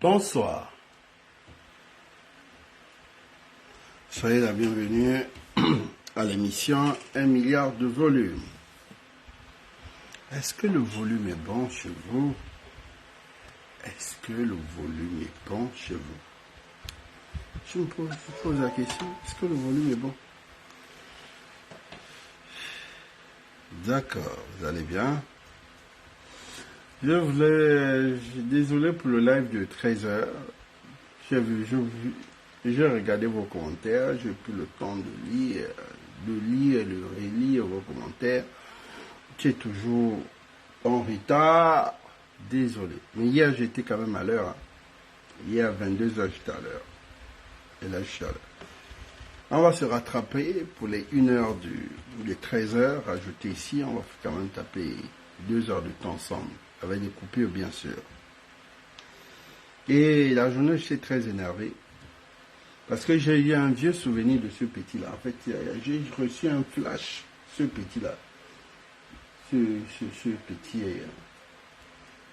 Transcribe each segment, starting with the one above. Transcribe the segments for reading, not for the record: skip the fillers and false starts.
Bonsoir. Soyez la bienvenue à l'émission 1 milliard de volume. Est-ce que le volume est bon chez vous? Est-ce que le volume est bon chez vous? Je me pose la question, est-ce que le volume est bon? D'accord, vous allez bien? Désolé pour le live de 13h. J'ai regardé vos commentaires, j'ai pris le temps de lire et de relire vos commentaires. Tu es toujours en retard, désolé. Mais hier, j'étais quand même à l'heure. Hein. Hier, à 22h, j'étais à l'heure. Et là, je suis à l'heure. On va se rattraper pour les 1h des 13h, rajouter ici, on va quand même taper 2 heures de temps ensemble, avec des coupures bien sûr. Et la journée, je suis très énervé, parce que j'ai eu un vieux souvenir de ce petit-là. En fait, j'ai reçu un flash, ce petit-là, ce petit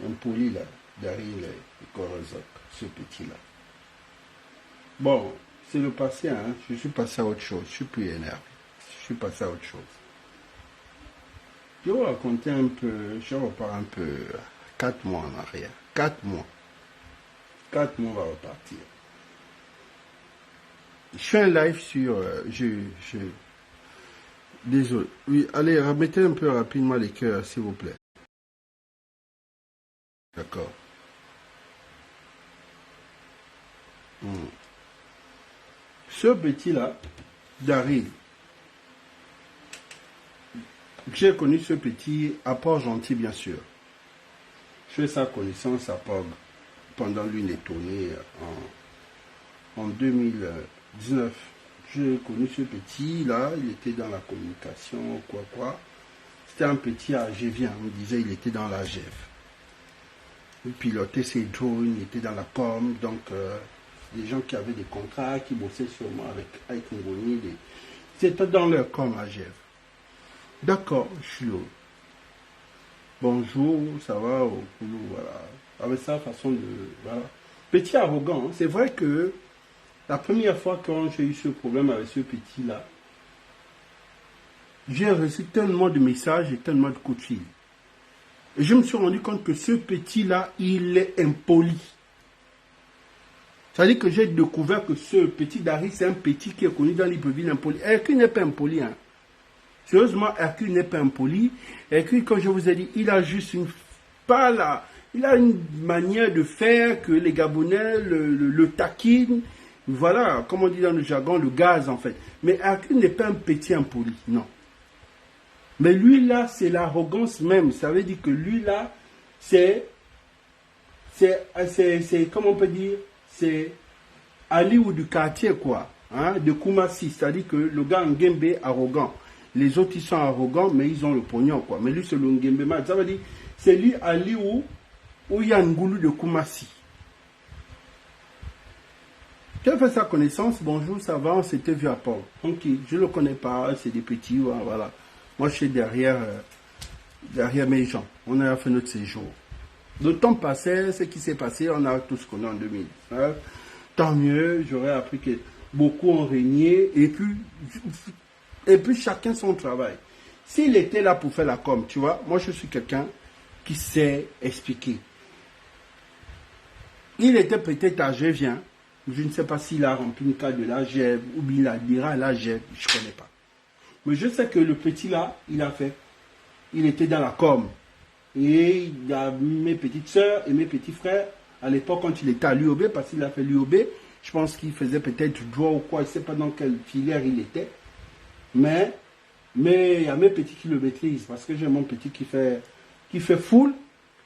impoli là, derrière les Corozok, ce petit-là. Bon, c'est le passé, hein. Je suis passé à autre chose, je suis plus énervé, je suis passé à autre chose. Je vais vous raconter un peu, je repars un peu 4 mois en arrière. 4 mois. 4 mois, on va repartir. Je fais un live sur... Désolé. Oui, allez, remettez un peu rapidement les cœurs, s'il vous plaît. D'accord. Ce petit-là, Daryl, j'ai connu ce petit à Port-Gentil, bien sûr. Je fais sa connaissance à Port pendant l'une des tournées en 2019. J'ai connu ce petit-là, il était dans la communication, quoi. C'était un petit AGVien, on me disait il était dans la GEF. Il pilotait ses drones, il était dans la com, donc des gens qui avaient des contrats, qui bossaient sûrement avec Ike Ngoni, c'était dans leur com AGF. D'accord, je suis là. Bonjour, ça va, au boulot, voilà. Avec sa façon de... Voilà. Petit arrogant, hein. C'est vrai que la première fois quand j'ai eu ce problème avec ce petit-là, j'ai reçu tellement de messages et tellement de coups de fil. Et je me suis rendu compte que ce petit-là, il est impoli. C'est-à-dire que j'ai découvert que ce petit Dari, c'est un petit qui est connu dans l'Ibreville impoli. Hercule n'est pas impoli, hein. Sérieusement, Hercule n'est pas impoli. Hercule, comme je vous ai dit, il a juste il a une manière de faire que les Gabonais le taquinent. Voilà, comme on dit dans le jargon, le gaz en fait. Mais Hercule n'est pas un petit impoli, non. Mais lui là, c'est l'arrogance même. Ça veut dire que lui là, c'est comment on peut dire, c'est Aliou du quartier quoi, hein, de Koumassi. C'est-à-dire que le gars Nguembe est arrogant. Les autres ils sont arrogants, mais ils ont le pognon quoi. Mais lui c'est le Nguembe mal. Ça veut dire, c'est lui Aliou ou Yangoulou de Koumassi. J'ai fait sa connaissance, bonjour, ça va, on s'était vu à Port. Ok, je ne le connais pas, c'est des petits, voilà. Moi, je suis derrière mes gens. On a fait notre séjour. Le temps passait, ce qui s'est passé, on a tous connu en 2019. Tant mieux, j'aurais appris que beaucoup ont régné. Et puis chacun son travail. S'il était là pour faire la com, tu vois, moi, je suis quelqu'un qui sait expliquer. Il était peut-être âgé, viens. Je ne sais pas s'il a rempli une carte de l'AGEV ou bien il a dira à l'AGEV, je ne connais pas. Mais je sais que le petit là, il a fait. Il était dans la com. Et il a mes petites soeurs et mes petits frères, à l'époque quand il était à l'UOB, parce qu'il a fait l'UOB, je pense qu'il faisait peut-être droit ou quoi, je ne sais pas dans quelle filière il était. Mais il y a mes petits qui le maîtrisent, parce que j'ai mon petit qui fait full.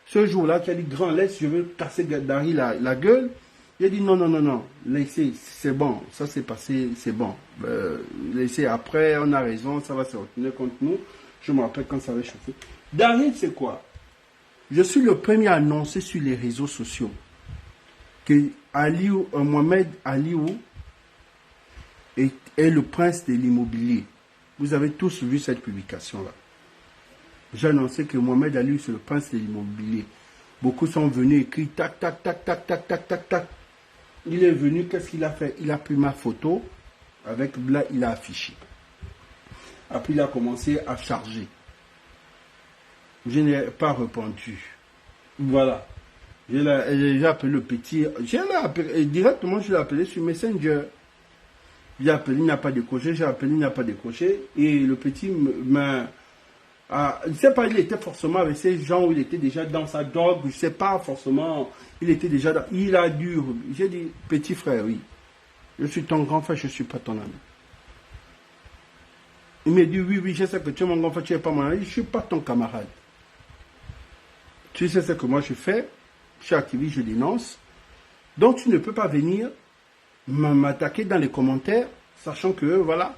Ce jour-là, qui a dit, grand, laisse, je veux casser Dari la gueule. Il a dit non, laissez, c'est bon, ça s'est passé, c'est bon. Laissez, après, on a raison, ça va se retenir contre nous. Je me rappelle quand ça avait chauffé. Dari, c'est quoi? Je suis le premier à annoncer sur les réseaux sociaux que Mohamed Aliou est le prince de l'immobilier. Vous avez tous vu cette publication-là. J'ai annoncé que Mohamed Aliou, c'est le prince de l'immobilier. Beaucoup sont venus écrire tac, tac, tac, tac, tac, tac, tac, tac. Il est venu, qu'est-ce qu'il a fait? Il a pris ma photo, avec là, il a affiché. Après, il a commencé à charger. Je n'ai pas répondu. Voilà. J'ai appelé le petit. Directement, je l'ai appelé sur Messenger. J'ai appelé, il n'a pas décroché. J'ai appelé, il n'a pas décroché. Et le petit m'a... je ne sais pas, il était forcément avec ces gens où il était déjà dans sa drogue. Je ne sais pas forcément. Il était déjà dans... Il a dû... J'ai dit, petit frère, oui. Je suis ton grand frère, je ne suis pas ton ami. Il m'a dit, oui, oui, je sais que tu es mon grand frère, tu n'es pas mon ami. Je ne suis pas ton camarade. Tu sais ce que moi je fais. Je suis activiste, je dénonce. Donc tu ne peux pas venir m'attaquer dans les commentaires, sachant que, voilà,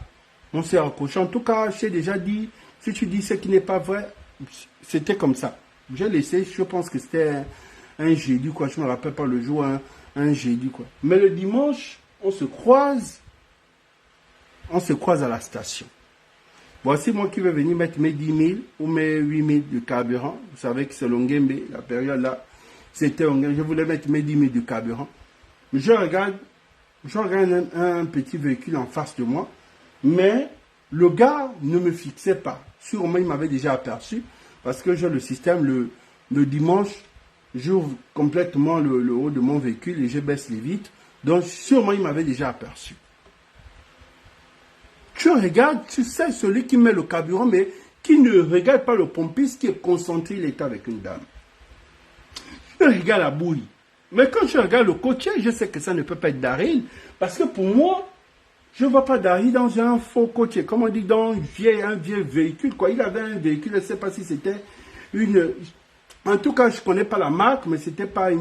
on s'est accroché. En tout cas, je t'ai déjà dit, si tu dis ce qui n'est pas vrai, c'était comme ça. J'ai laissé, je pense que c'était un jeudi, quoi. Je ne me rappelle pas le jour, un jeudi, quoi. Mais le dimanche, on se croise à la station. Voici moi qui vais venir mettre mes 10 000 ou mes 8 000 de carburant. Vous savez que c'est l'Ongembe, la période là. C'était Ongembe. Je voulais mettre mes 10 000 de carburant. Je regarde un petit véhicule en face de moi. Mais le gars ne me fixait pas. Sûrement, il m'avait déjà aperçu. Parce que j'ai le système, le dimanche, j'ouvre complètement le haut de mon véhicule et je baisse les vitres. Donc, sûrement, il m'avait déjà aperçu. Tu regardes, tu sais, celui qui met le carburant, mais qui ne regarde pas le pompiste qui est concentré, il est avec une dame. Je regarde la bouille. Mais quand je regarde le côtier, je sais que ça ne peut pas être Daryl. Parce que pour moi, je ne vois pas Daryl dans un faux côtier. Comme on dit, dans un vieux véhicule. Quoi. Il avait un véhicule, je ne sais pas si c'était une... En tout cas, je ne connais pas la marque, mais ce n'était pas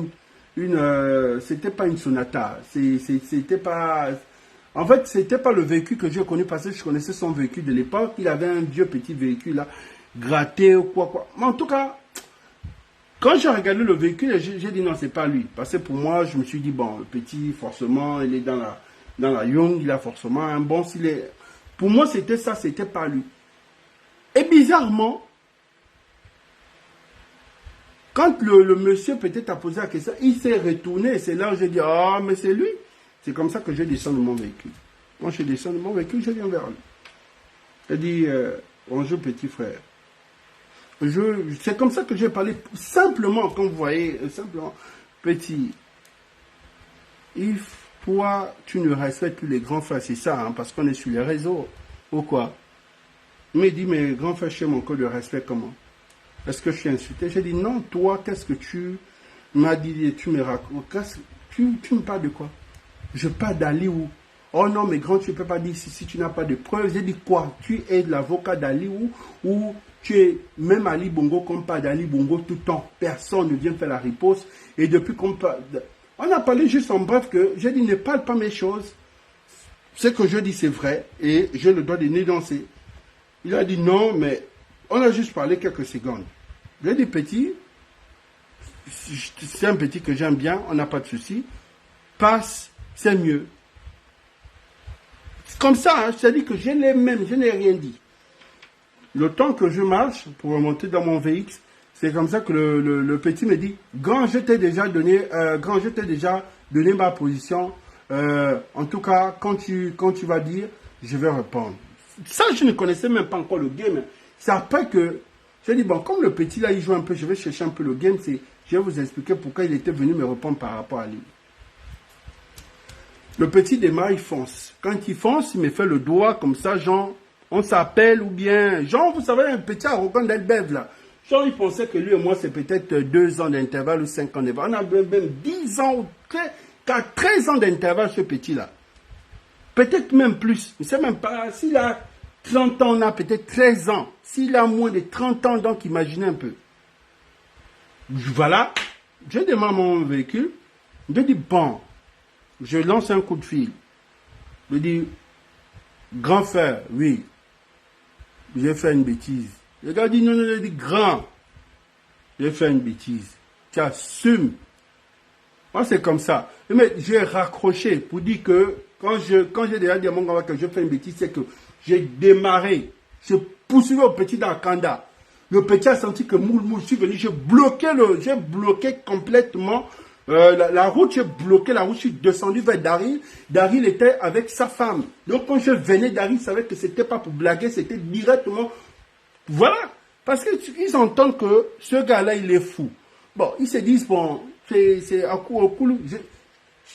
c'était pas une Sonata. C'était pas... En fait, ce n'était pas le véhicule que j'ai connu parce que je connaissais son véhicule de l'époque. Il avait un vieux petit véhicule là, gratté ou quoi. Mais en tout cas, quand j'ai regardé le véhicule, j'ai dit non, c'est pas lui. Parce que pour moi, je me suis dit, bon, le petit, forcément, il est dans la Young, il a forcément un bon... Pour moi, c'était ça, c'était pas lui. Et bizarrement, quand le monsieur peut-être a posé la question, il s'est retourné et c'est là où j'ai dit, ah, mais c'est lui. C'est comme ça que je descends de mon véhicule. Quand je descends de mon véhicule, je viens vers lui. Je dis, bonjour petit frère. C'est comme ça que j'ai parlé, simplement, comme vous voyez, simplement, petit. Toi, tu ne respectes plus les grands frères, c'est ça, hein, parce qu'on est sur les réseaux. Pourquoi? Il m'a dit, mais grand frère, chez mon code de respect, comment? Est-ce que je suis insulté? J'ai dit, non, toi, qu'est-ce que tu m'as dit, tu me racontes, tu me parles de quoi? Je parle d'Ali ou... Oh non, mais grand, tu ne peux pas dire si tu n'as pas de preuves. J'ai dit quoi? Tu es l'avocat d'Ali ou tu es même Ali Bongo comme pas d'Ali Bongo tout le temps. Personne ne vient faire la riposte. Et depuis qu'on parle... On a parlé juste en bref que j'ai dit ne parle pas mes choses. Ce que je dis c'est vrai et je le dois dénoncer. Il a dit non, mais on a juste parlé quelques secondes. J'ai dit petit, c'est un petit que j'aime bien, on n'a pas de souci. Passe. C'est mieux. Comme ça, hein, c'est-à-dire que je n'ai rien dit. Le temps que je marche pour remonter dans mon véhicule, c'est comme ça que le petit me dit, grand, je t'ai déjà donné ma position. En tout cas, quand tu vas dire, je vais répondre. Ça, je ne connaissais même pas encore le game. C'est après que j'ai dit, bon, comme le petit là, il joue un peu, je vais chercher un peu le game. Je vais vous expliquer pourquoi il était venu me répondre par rapport à lui. Le petit démarre, il fonce. Quand il fonce, il me fait le doigt comme ça, genre, on s'appelle ou bien, genre, vous savez, un petit arrogant d'Elbev là. Genre, il pensait que lui et moi, c'est peut-être 2 ans d'intervalle ou 5 ans d'intervalle. On a même 10 ans ou 13 ans d'intervalle, ce petit-là. Peut-être même plus. Je ne sais même pas. S'il a 30 ans, on a peut-être 13 ans. S'il a moins de 30 ans, donc imaginez un peu. Voilà. Je démarre mon véhicule. Je dis, bon. Je lance un coup de fil. Je dis, grand frère, oui, j'ai fait une bêtise. Le gars dit, non, il dit, grand, j'ai fait une bêtise. Tu assumes. Moi, c'est comme ça. Mais j'ai raccroché pour dire que, quand j'ai déjà dit à mon grand que j'ai fait une bêtise, c'est que j'ai démarré. Je poursuivais au petit d'Arkanda. Le petit a senti que moule, je suis venu, j'ai bloqué complètement la route, j'ai bloqué la route, je suis descendu vers Daryl. Daryl était avec sa femme. Donc quand je venais, Daryl savait que c'était pas pour blaguer, c'était directement... Voilà. Parce qu'ils entendent que ce gars-là, il est fou. Bon, ils se disent, bon, c'est à coup au coulou.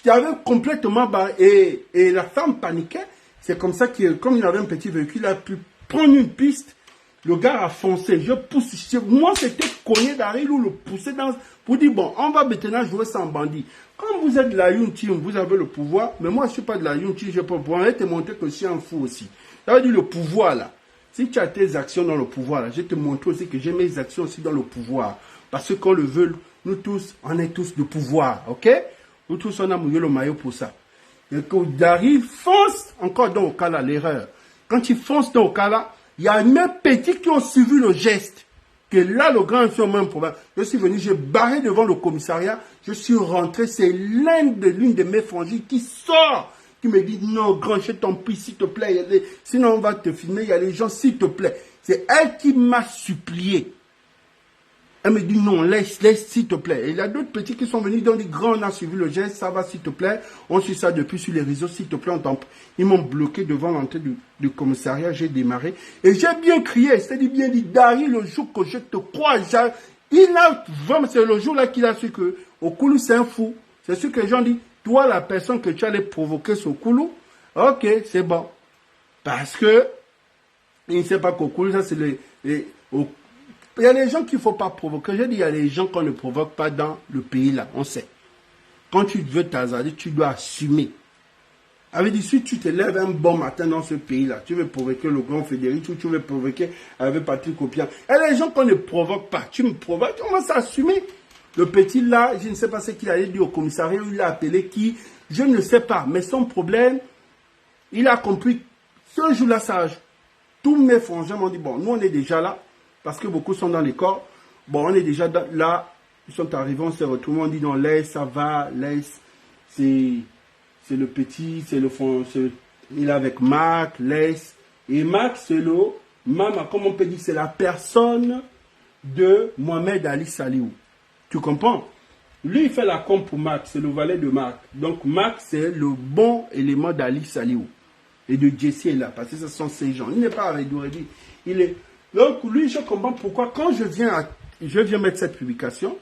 J'avais complètement barré. Et la femme paniquait. C'est comme ça que, comme il avait un petit véhicule, il a pu prendre une piste. Le gars a foncé. Je pousse. Moi, c'était cogner Daryl ou le pousser dans... Pour dire, bon, on va maintenant jouer sans bandit. Quand vous êtes de la Young Team, vous avez le pouvoir. Mais moi, je ne suis pas de la Young Team, je peux pouvoir. Je vais te montrer que je suis un fou aussi. Ça veut dire le pouvoir, là. Si tu as tes actions dans le pouvoir, là, je vais te montrer aussi que j'ai mes actions aussi dans le pouvoir. Parce que qu'on le veut, nous tous, on est tous de pouvoir, ok? Nous tous, on a mouillé le maillot pour ça. Et que Daryl fonce encore dans le cas là, l'erreur. Quand il fonce dans le cas là, il y a mes petits qui ont suivi le geste. Que là, le grand fait un problème. Je suis venu, j'ai barré devant le commissariat, je suis rentré, c'est l'une de mes frangines qui sort, qui me dit, non, grand, je t'en prie, s'il te plaît, sinon on va te filmer, il y a les gens, s'il te plaît. C'est elle qui m'a supplié. Elle me dit, non, laisse, s'il te plaît. Et il y a d'autres petits qui sont venus, ils ont dit, grand, on a suivi le geste, ça va, s'il te plaît. On suit ça depuis sur les réseaux, s'il te plaît, ils m'ont bloqué devant l'entrée du commissariat, j'ai démarré. Et j'ai bien crié, c'est-à-dire bien dit, Daryl, le jour que je te crois, il a, vraiment, c'est le jour là qu'il a su que, au Koulou, c'est un fou. C'est sûr que les gens disent, toi, la personne que tu allais provoquer sur Koulou, ok, c'est bon. Parce que, il ne sait pas qu'au Koulou, ça c'est il y a des gens qu'il ne faut pas provoquer. Je dis, il y a des gens qu'on ne provoque pas dans le pays là, on sait. Quand tu veux t'hasarder, tu dois assumer. Avait dit, si tu te lèves un bon matin dans ce pays là, tu veux provoquer le grand Frédéric ou tu veux provoquer avec Patrick Copian. Il y a des gens qu'on ne provoque pas. Tu me provoques, tu commences à assumer. Le petit là, je ne sais pas ce qu'il allait dire au commissariat, il l'a appelé qui, je ne sais pas. Mais son problème, il a compris. Ce jour-là, sage, tous mes frangins m'ont dit, bon, nous on est déjà là. Parce que beaucoup sont dans les corps. Bon, on est déjà là. Ils sont arrivés, on s'est retrouvés. On dit non, laisse, ça va, laisse. C'est le petit, c'est le fond. Il est avec Marc, laisse. Et Marc, c'est le Mama, comme on peut dire, c'est la personne de Mohamed Ali Saliou. Tu comprends? Lui, il fait la com pour Marc, c'est le valet de Marc. Donc, Marc, c'est le bon élément d'Ali Saliou. Et de Jesse est là, parce que ce sont ces gens. Il n'est pas avec Dourédi. Il est. Donc, lui, je comprends pourquoi, quand je viens mettre cette publication,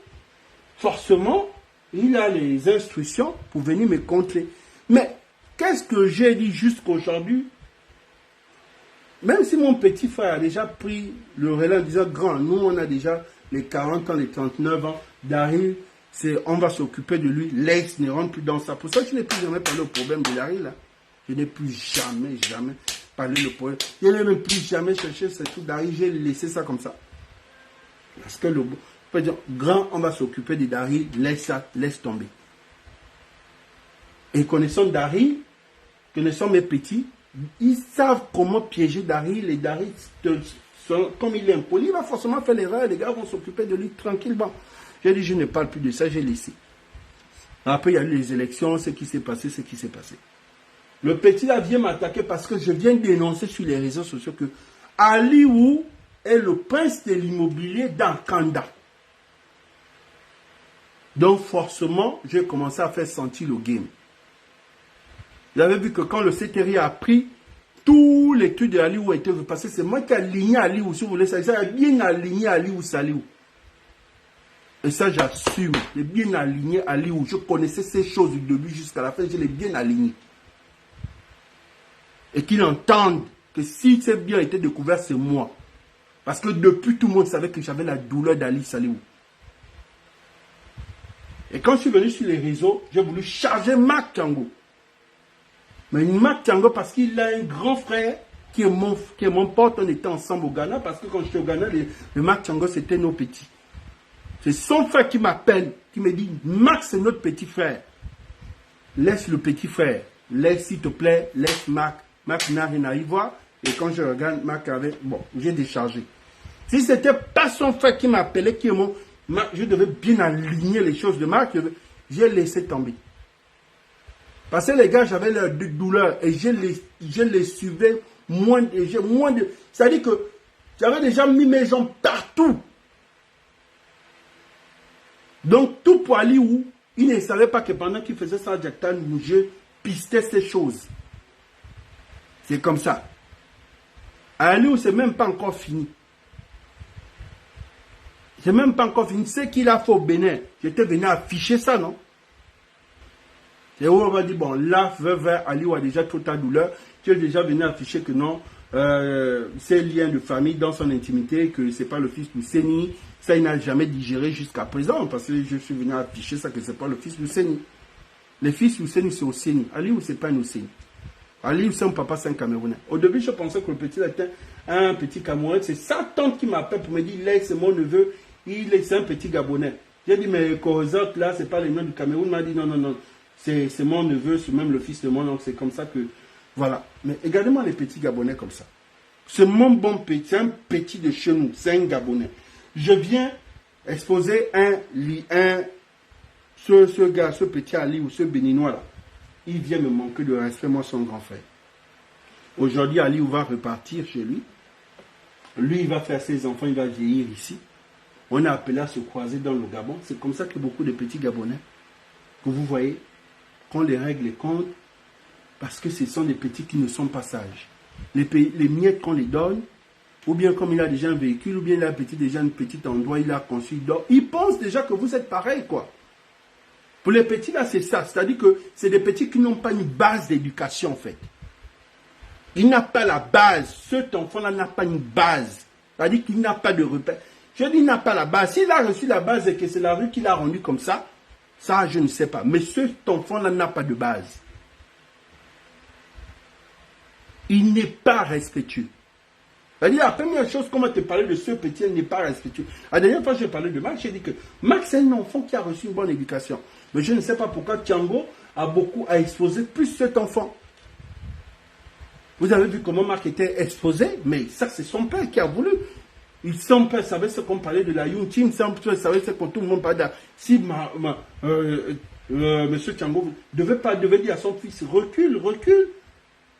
forcément, il a les instructions pour venir me contrer. Mais, qu'est-ce que j'ai dit jusqu'aujourd'hui? Même si mon petit frère a déjà pris le relais en disant, grand, nous, on a déjà les 40 ans, les 39 ans, Daryl, on va s'occuper de lui, Lex ne rentre plus dans ça. Pour ça, je n'ai plus jamais parlé au problème de Daryl, là. Je n'ai plus jamais parlé le problème. Je n'ai même plus jamais cherché ce truc Daryl. J'ai laissé ça comme ça. Parce que peut dire, grand, on va s'occuper de Daryl. Laisse ça, laisse tomber. Et connaissant Daryl, connaissant mes petits, ils savent comment piéger Daryl. Et Daryl, comme il est impoli, il va forcément faire l'erreur. Et les gars vont s'occuper de lui tranquillement. J'ai dit, je ne parle plus de ça, j'ai laissé. Après, il y a eu les élections, ce qui s'est passé, ce qui s'est passé. Le petit là vient m'attaquer parce que je viens dénoncer sur les réseaux sociaux que Aliou est le prince de l'immobilier dans Kanda. Donc forcément, j'ai commencé à faire sentir le game. Vous avez vu que quand le CTRI a pris tous les trucs de Aliou étaient passés, c'est moi qui ai aligné Aliou, si vous voulez ça. Ça a bien aligné Aliou Saliou. Et ça, j'assume. J'ai bien aligné Aliou. Je connaissais ces choses du début jusqu'à la fin. Je l'ai bien aligné. Et qu'il entende que si c'est bien été découvert, c'est moi. Parce que depuis, tout le monde savait que j'avais la douleur d'Ali Saliou. Et quand je suis venu sur les réseaux, j'ai voulu charger Marc Tiango. Mais Marc Tiango, parce qu'il a un grand frère qui est mon pote, on était ensemble au Ghana. Parce que quand j'étais au Ghana, le Marc Tiango, c'était nos petits. C'est son frère qui m'appelle, qui me dit, Marc, c'est notre petit frère. Laisse le petit frère. Laisse, s'il te plaît, laisse Marc. Marc n'a rien à y voir. Et quand je regarde, Marc avait... Bon, j'ai déchargé. Si ce n'était pas son frère qui m'appelait, je devais bien aligner les choses de Marc. J'ai laissé tomber. Parce que les gars, j'avais leur douleur. Et je les suivais moins de... C'est-à-dire que J'avais déjà mis mes jambes partout. Donc, tout pour Aliou, il ne savait pas que pendant qu'il faisait ça, Jacktan, je pistais ces choses. C'est comme ça. Aliou, c'est même pas encore fini. C'est même pas encore fini. Ce qu'il a fait au Bénin, j'étais venu afficher ça, non? C'est où on va dire, bon, là, Aliou a déjà toute ta douleur. Tu es déjà venu afficher que non, ces liens de famille dans son intimité, que c'est pas le fils du Séni. Ça, il n'a jamais digéré jusqu'à présent, parce que je suis venu afficher ça, que c'est pas le fils du Séni. Les fils du Séni, c'est au Séni. Aliou, c'est pas un Séni. Aliou, c'est un papa, c'est un Camerounais. Au début, je pensais que le petit était un petit Camerounais. C'est sa tante qui m'appelle pour me dire, là, c'est mon neveu, c'est un petit Gabonais. J'ai dit, mais Kozot, là, c'est pas le nom du Cameroun. Il m'a dit, non, non, non, c'est mon neveu, c'est même le fils de mon oncle. C'est comme ça que, voilà. Mais regardez-moi les petits Gabonais comme ça. C'est mon bon petit, c'est un petit de chez nous, c'est un Gabonais. Je viens exposer ce gars, ce petit Ali ou ce Béninois là. Il vient me manquer de respect, moi, son grand frère. Aujourd'hui, Ali va repartir chez lui. Lui, il va faire ses enfants, il va vieillir ici. On a appelé à se croiser dans le Gabon. C'est comme ça que beaucoup de petits Gabonais, que vous voyez, qu'on les règle les comptes, parce que ce sont des petits qui ne sont pas sages. Les miettes qu'on les donne, ou bien comme il a déjà un véhicule, ou bien il a déjà un petit endroit, il a conçu, il dort. Il pense déjà que vous êtes pareil, quoi. Pour les petits, là, c'est ça. C'est-à-dire que c'est des petits qui n'ont pas une base d'éducation, en fait. Il n'a pas la base. Cet enfant-là n'a pas une base. C'est-à-dire qu'il n'a pas de repère. Je dis, il n'a pas la base. S'il a reçu la base et que c'est la rue qui l'a rendu comme ça, ça, je ne sais pas. Mais cet enfant-là n'a pas de base. Il n'est pas respectueux. C'est-à-dire, la première chose, comment te parler de ce petit, il n'est pas respectueux. La dernière fois, j'ai parlé de Max, j'ai dit que Max, c'est un enfant qui a reçu une bonne éducation. Mais je ne sais pas pourquoi Tiango a exposé plus cet enfant. Vous avez vu comment Marc était exposé, mais ça, c'est son père qui a voulu. Son père savait ce qu'on parlait de la Young Team, son père savait ce qu'on tout le monde parlait de. Si monsieur Tiango devait dire à son fils, recule, recule.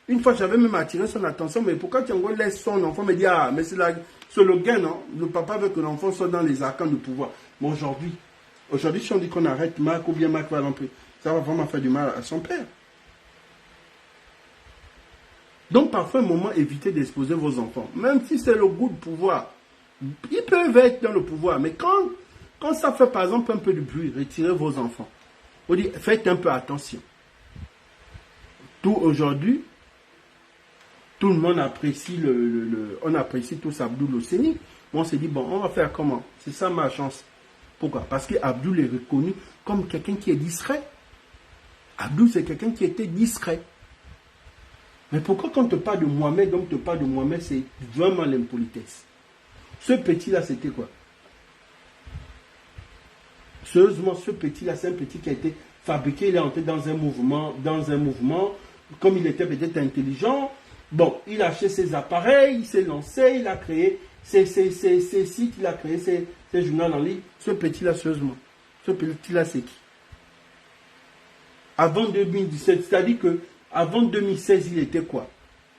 Une fois, j'avais même attiré son attention, mais pourquoi Tiango laisse son enfant me dire, ah, mais c'est le gain, non? Le papa veut que l'enfant soit dans les arcanes du pouvoir. Mais aujourd'hui, si on dit qu'on arrête Marc, ou bien Marc va l'empêcher, ça va vraiment faire du mal à son père. Donc, parfois, un moment, évitez d'exposer vos enfants. Même si c'est le goût de pouvoir. Ils peuvent être dans le pouvoir, mais quand ça fait, par exemple, un peu de bruit, retirez vos enfants. On dit, faites un peu attention. Aujourd'hui, tout le monde apprécie on apprécie tous Abdoul Oseni. On s'est dit, bon, on va faire comment? C'est ça ma chance. Pourquoi? Parce qu'Abdoul est reconnu comme quelqu'un qui est discret. Abdoul, c'est quelqu'un qui était discret. Mais pourquoi quand on te parle de Mohamed, donc te parle de Mohamed, c'est vraiment l'impolitesse. Ce petit-là, c'était quoi? Sérieusement, ce petit-là, c'est un petit qui a été fabriqué, il est entré dans un mouvement, comme il était peut-être intelligent. Bon, il a acheté ses appareils, il s'est lancé, il a créé ses sites, il a créé ses journaux en ligne. Ce petit-là, sérieusement, ce petit-là, c'est qui? Avant 2017, c'est-à-dire que avant 2016, il était quoi?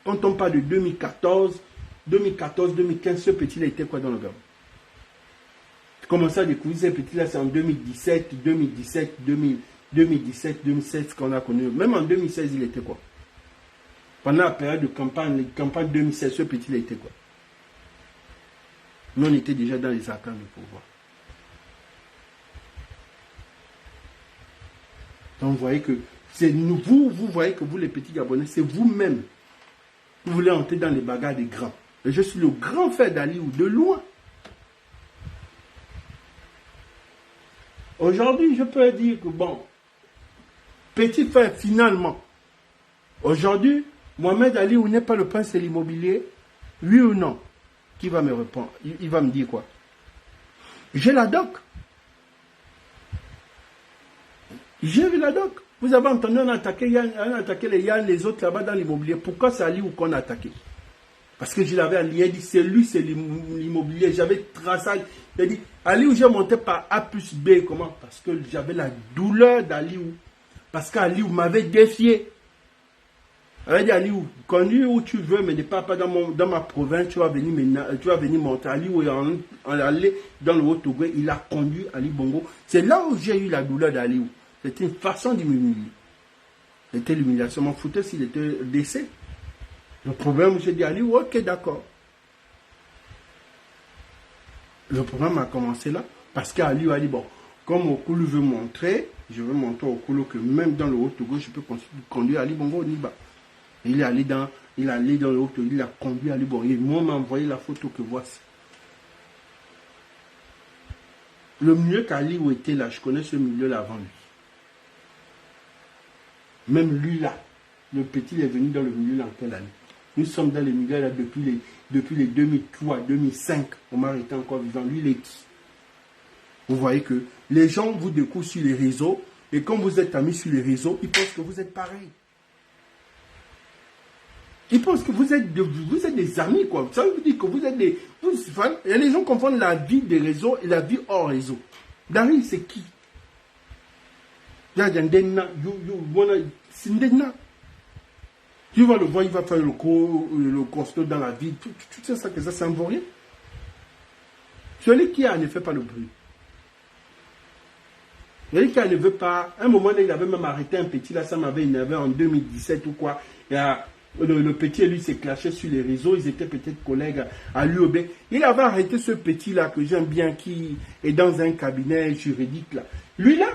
Quand on parle de 2014, 2015, ce petit-là était quoi dans le Gabon? J'ai commencé à découvrir ce petit-là, c'est en 2017, 2016 qu'on a connu. Même en 2016, il était quoi? Pendant la période de campagne 2016, ce petit-là était quoi? Nous, on était déjà dans les arcanes du pouvoir. Donc, vous voyez que c'est nous, vous voyez que vous, les petits Gabonais, c'est vous-même. Vous voulez entrer dans les bagarres des grands. Et je suis le grand frère d'Aliou, de loin. Aujourd'hui, je peux dire que, bon, petit frère, finalement, aujourd'hui, Mohamed Aliou n'est pas le prince de l'immobilier, oui ou non? Qui va me répondre? Il va me dire quoi? J'ai la doc. J'ai vu la doc. Vous avez entendu, on a attaqué les Yann, les autres là-bas dans l'immobilier. Pourquoi c'est Aliou qu'on a attaqué? Parce que je l'avais allié, dit c'est lui, c'est l'immobilier. J'avais tracé. J'ai dit, Aliou, j'ai monté par A plus B. Comment? Parce que j'avais la douleur d'Aliou. Parce qu'Aliou m'avait défié. Elle dit Ali, conduis où tu veux, mais ne pars pas dans ma province, tu vas venir monter. Ali, où on allait dans le Haut-Togo, il a conduit Ali Bongo. C'est là où j'ai eu la douleur d'Ali. C'était une façon de m'humilier. C'était l'humiliation. M'en foutais s'il était décès. Le problème, j'ai dit Ali, ok, d'accord. Le problème a commencé là, parce qu'Ali a dit, bon, comme Okulu veut montrer, je veux montrer au Okulu que même dans le Haut-Togo, je peux conduire Ali Bongo au Niba. Il est allé dans le Haut-Togo, il a conduit Ali Bongo. Moi, m'a envoyé la photo que voici. Le milieu qu'Ali était là, je connais ce milieu-là avant lui. Même lui là, le petit il est venu dans le milieu dans quelle année? Nous sommes dans le milieu là depuis les 2003, 2005. Omar était encore vivant. Lui, il est qui? Vous voyez que les gens vous découvrent sur les réseaux et quand vous êtes amis sur les réseaux, ils pensent que vous êtes pareil. Ils pensent que vous êtes des amis, quoi. Ça veut dire que vous êtes des... Et les gens confondent la vie des réseaux et la vie hors réseau. Dari, c'est qui? Tu vas le voir, il va faire le costaud dans la vie. Tu sais ça que ça ne vaut rien. Celui qui ne fait pas le bruit. Celui qui ne veut pas. À un moment, il avait même arrêté un petit, là, ça m'avait énervé en 2017 ou quoi. Le petit, lui, s'est clashé sur les réseaux. Ils étaient peut-être collègues à l'UOB. Il avait arrêté ce petit-là que j'aime bien, qui est dans un cabinet juridique, là. Lui, là,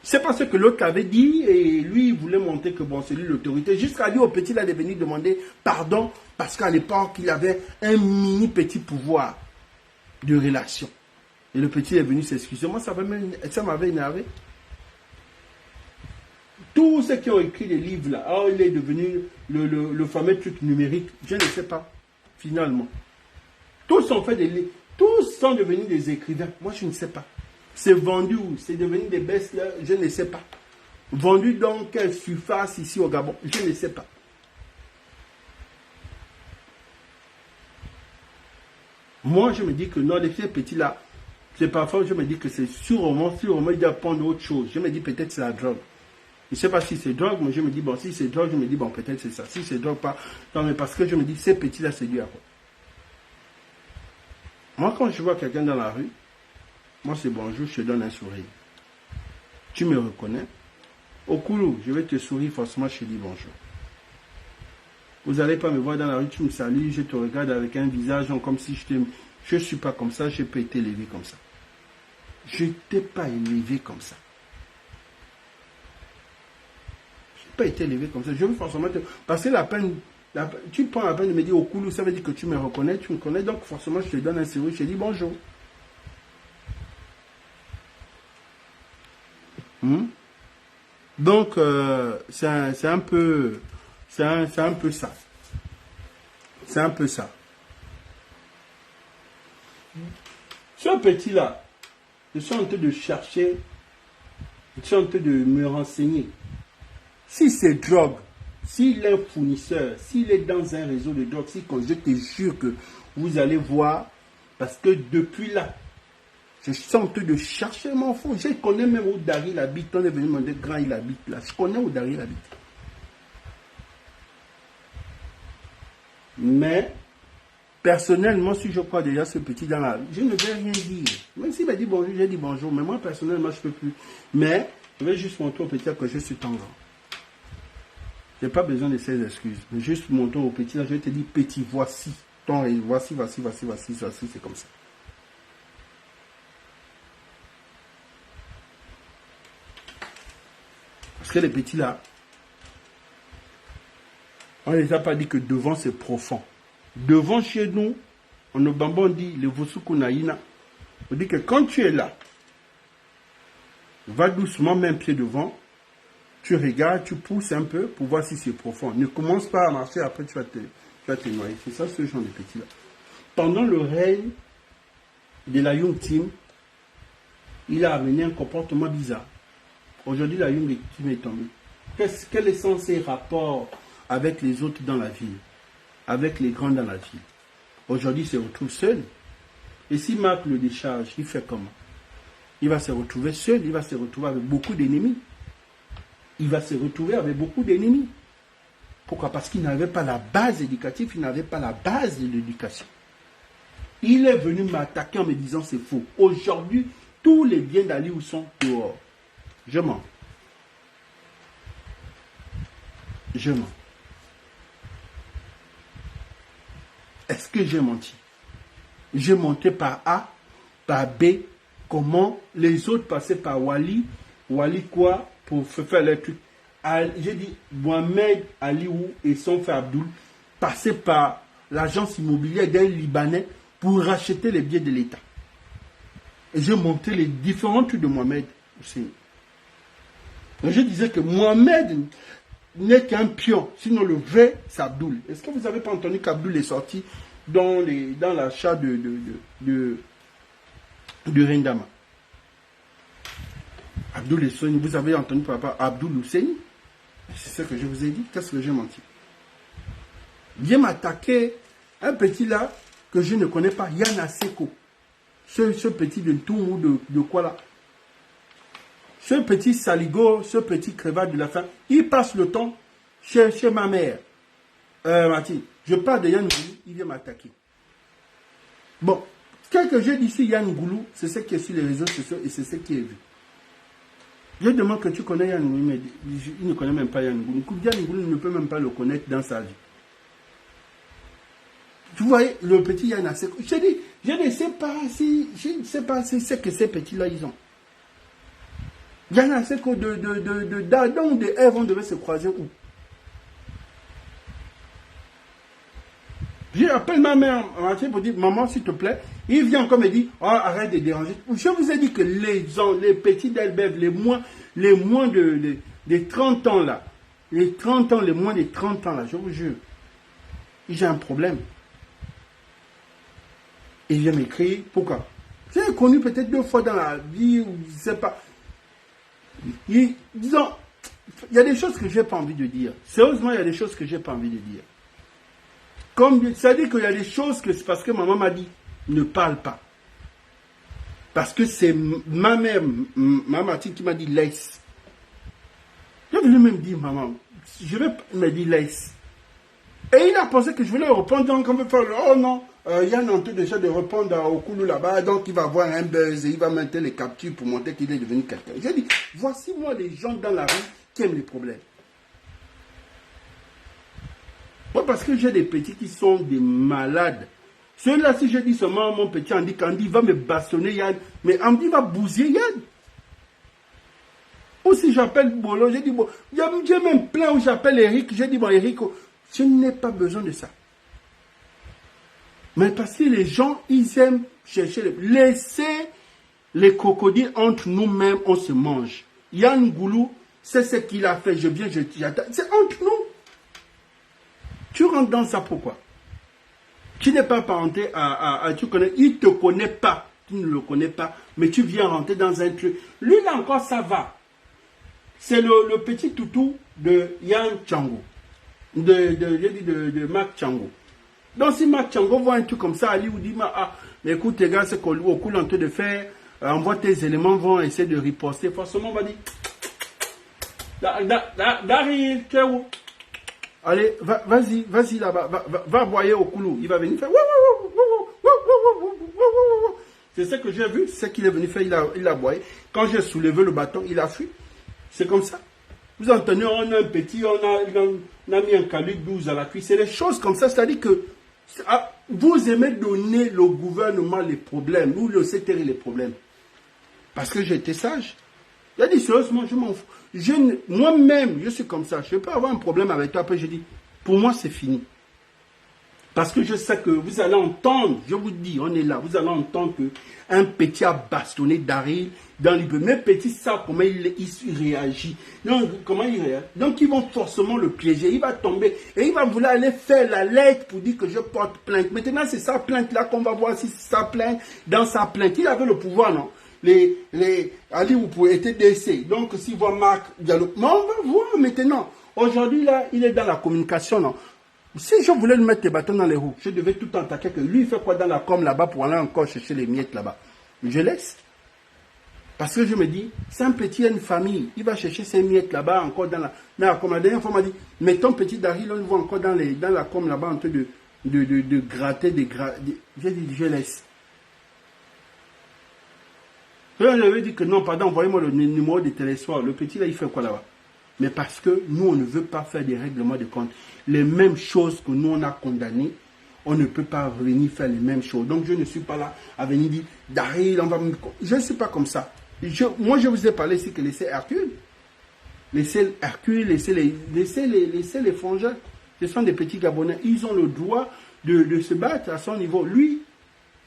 c'est pas ce que l'autre avait dit et lui, il voulait montrer que bon, c'est lui l'autorité. Jusqu'à lui, au petit, il est venu demander pardon parce qu'à l'époque, il avait un mini petit pouvoir de relation. Et le petit est venu s'excuser. Moi, ça m'avait énervé. Tous ceux qui ont écrit des livres là, oh, il est devenu le fameux truc numérique, je ne sais pas, finalement. Tous ont fait des livres, tous sont devenus des écrivains. Moi, je ne sais pas. C'est vendu où? C'est devenu des best-sellers? Je ne sais pas. Vendu dans quelle surface ici au Gabon? Je ne sais pas. Moi, je me dis que non, les petits là, c'est parfois, je me dis que c'est sûrement, il doit prendre autre chose. Je me dis peut-être c'est la drogue. Je ne sais pas si c'est drogue, mais je me dis, bon, si c'est drogue, je me dis, bon, peut-être c'est ça. Si c'est drogue, pas. Non, mais parce que je me dis, ces petits là, c'est dû à quoi? Moi, quand je vois quelqu'un dans la rue, moi, c'est bonjour, je te donne un sourire. Tu me reconnais? Au coulou, je vais te sourire, forcément, je te dis bonjour. Vous n'allez pas me voir dans la rue, tu me salues, je te regarde avec un visage comme si je ne suis pas comme ça, je n'ai pas été élevé comme ça. Je n'étais pas élevé comme ça. Je n'ai pas été élevé comme ça. Je veux forcément te passer la peine. Tu prends la peine de me dire au coulou, ça veut dire que tu me reconnais, tu me connais, donc forcément, je te donne un sourire, je te dis bonjour. Donc, c'est un peu ça. C'est un peu ça. Ce petit-là, je suis en train de chercher, je suis en train de me renseigner. Si c'est drogue, s'il est fournisseur, s'il est dans un réseau de drogue, je te jure que vous allez voir, parce que depuis là, je suis en train de chercher mon fond. Je connais même où Daryl habite. On est venu me demander grand il habite là. Je connais où Daryl habite. Mais, personnellement, si je crois déjà ce petit dans la rue, je ne vais rien dire. Même s'il m'a dit bonjour, j'ai dit bonjour. Mais moi, personnellement, je ne peux plus. Mais, je vais juste montrer au petit que je suis ton grand. Je n'ai pas besoin de ces excuses. Mais juste montrer au petit là, je vais te dire petit, voici. Voici, c'est comme ça. Parce que les petits là, on ne les a pas dit que devant c'est profond. Devant chez nous, on nous bambon dit le Vosuku Naïna. On dit que quand tu es là, va doucement, même pied devant, tu regardes, tu pousses un peu pour voir si c'est profond. Ne commence pas à marcher, après tu vas te noyer. C'est ça ce genre de petits là. Pendant le règne de la Young Team, il a amené un comportement bizarre. Aujourd'hui, la Young Team est tombée. Quel est censé rapport avec les autres dans la ville, avec les grands dans la ville? Aujourd'hui, il se retrouve seul. Et si Marc le décharge, il fait comment? Il va se retrouver seul, il va se retrouver avec beaucoup d'ennemis. Il va se retrouver avec beaucoup d'ennemis. Pourquoi? Parce qu'il n'avait pas la base éducative, il n'avait pas la base de l'éducation. Il est venu m'attaquer en me disant c'est faux. Aujourd'hui, tous les biens d'Aliou sont dehors. Je mens. Je mens. Est-ce que j'ai menti? J'ai monté par A, par B. Comment les autres passaient par Wali? Wali quoi? Pour faire les trucs. J'ai dit Mohamed Aliou et son frère Abdoul passaient par l'agence immobilière d'un Libanais pour racheter les biens de l'État. Et j'ai montré les différents trucs de Mohamed aussi. Et je disais que Mohamed n'est qu'un pion, sinon le vrai c'est Abdoul. Est-ce que vous n'avez pas entendu qu'Abdoul est sorti dans l'achat de Rendama? Abdoul Husseini, vous avez entendu par rapport à Abdoul Husseini? C'est ce que je vous ai dit. Qu'est-ce que j'ai menti? Viens m'attaquer un petit là que je ne connais pas, Yann Aseko. Ce petit de tout ou de quoi là? Ce petit saligo, ce petit crevard de la fin, il passe le temps chez ma mère. Martin, je parle de Yann Goulou, il vient m'attaquer. Bon, ce que j'ai dit sur Yann Goulou, c'est ce qui est sur les réseaux sociaux et c'est ce qui est vu. Je demande que tu connais Yann Goulou, mais il ne connaît même pas Yann Goulou. Yann Goulou ne peut même pas le connaître dans sa vie. Vous voyez, le petit Yann Aseko. Je dis, je ne sais pas si c'est que ces petits-là, ils ont. Yann Aseko d'Adam ou de Ève, on devait se croiser où? J'appelle ma mère pour dire, maman, s'il te plaît. Il vient encore me dire, oh, arrête de déranger. Je vous ai dit que les petits d'Elbev, les moins de 30 ans là, les 30 ans, les moins de 30 ans là, je vous jure, j'ai un problème. Il vient m'écrire, pourquoi? J'ai connu peut-être 2 fois dans la vie, ou je ne sais pas. Disons, il y a des choses que je n'ai pas envie de dire. Sérieusement, il y a des choses que je n'ai pas envie de dire. Comme ça dit qu'il y a des choses que c'est parce que maman m'a dit, ne parle pas. Parce que c'est ma mère, ma Martine qui m'a dit, laisse. Je voulais même dire, maman, je vais me dire, laisse. Et il a pensé que je voulais répondre, donc on veut faire, oh non, Yann est en train déjà de répondre au Koulou là-bas, donc il va avoir un buzz et il va mettre les captures pour montrer qu'il est devenu quelqu'un. J'ai dit, voici moi les gens dans la rue qui aiment les problèmes. Moi, parce que j'ai des petits qui sont des malades. Ceux-là, si je dis seulement mon petit Andy va me bastonner Yann, mais Andy va bousiller Yann. Ou si j'appelle Bolo, j'ai dit, bon, j'ai même plein où j'appelle Eric, j'ai dit, bon, Eric, je n'ai pas besoin de ça. Mais parce que les gens, ils aiment chercher, laisser les crocodiles entre nous-mêmes, on se mange. Yann Goulou, c'est ce qu'il a fait, je viens, j'attends. C'est entre nous. Tu rentres dans ça pourquoi? Tu n'es pas parenté tu connais, il ne te connaît pas, tu ne le connais pas, mais tu viens rentrer dans un truc. Lui là encore ça va. C'est le petit toutou de Yann Tchango, de Marc Tchango. Donc si Marc Tchango voit un truc comme ça, Ali ou dit, mais écoute les gars, c'est qu'on est en train de faire, envoie tes éléments, vont essayer de riposter. Forcément on va dire, Daryl, tu es où? Allez, vas-y là-bas, va aboyer au Koulou. Il va venir faire. C'est ce que j'ai vu, c'est ce qu'il est venu faire, il a aboyé. Quand j'ai soulevé le bâton, il a fui. C'est comme ça. Vous entendez, on a un petit, on a mis un calibre 12 à la cuisse. C'est des choses comme ça, c'est-à-dire que vous aimez donner au gouvernement les problèmes, ou le CTR les problèmes. Parce que j'étais sage. Il a dit sérieusement, je m'en fous. Moi-même, je suis comme ça. Je peux avoir un problème avec toi. Après, je dis, pour moi, c'est fini. Parce que je sais que vous allez entendre, je vous dis, on est là, vous allez entendre qu'un petit a bastonné Daryl dans l'Ibé. Mais petit savent comment il réagit. Donc, comment il réagit. Donc, ils vont forcément le piéger. Il va tomber et il va vouloir aller faire la lettre pour dire que je porte plainte. Maintenant, c'est sa plainte-là qu'on va voir si c'est sa plainte. Dans sa plainte, il avait le pouvoir, non? Ali, vous pouvez être décès. Donc, s'il voit Marc Diallo, mais on va voir maintenant. Aujourd'hui, là, il est dans la communication, non? Si je voulais lui mettre des bâtons dans les roues, je devais tout attaquer que lui, il fait quoi dans la com là-bas pour aller encore chercher les miettes là-bas? Je laisse. Parce que je me dis, c'est un petit, il a une famille. Il va chercher ses miettes là-bas, encore dans la com. La dernière fois, on m'a dit, mais ton petit Daryl, on le voit encore dans la com là-bas, en train de gratter, J'ai dit, je laisse. Là, j'avais dit que non, pardon, envoyez-moi le numéro de télésoir. Le petit là, il fait quoi là-bas? Mais parce que nous, on ne veut pas faire des règlements de compte. Les mêmes choses que nous, on a condamnées, on ne peut pas venir faire les mêmes choses. Donc, je ne suis pas là à venir dire, Daryl, on va me... Je ne suis pas comme ça. Moi, je vous ai parlé ici que laissez Hercule. Laissez Hercule, laissez les frangins. Ce sont des petits Gabonais. Ils ont le droit de se battre à son niveau. Lui,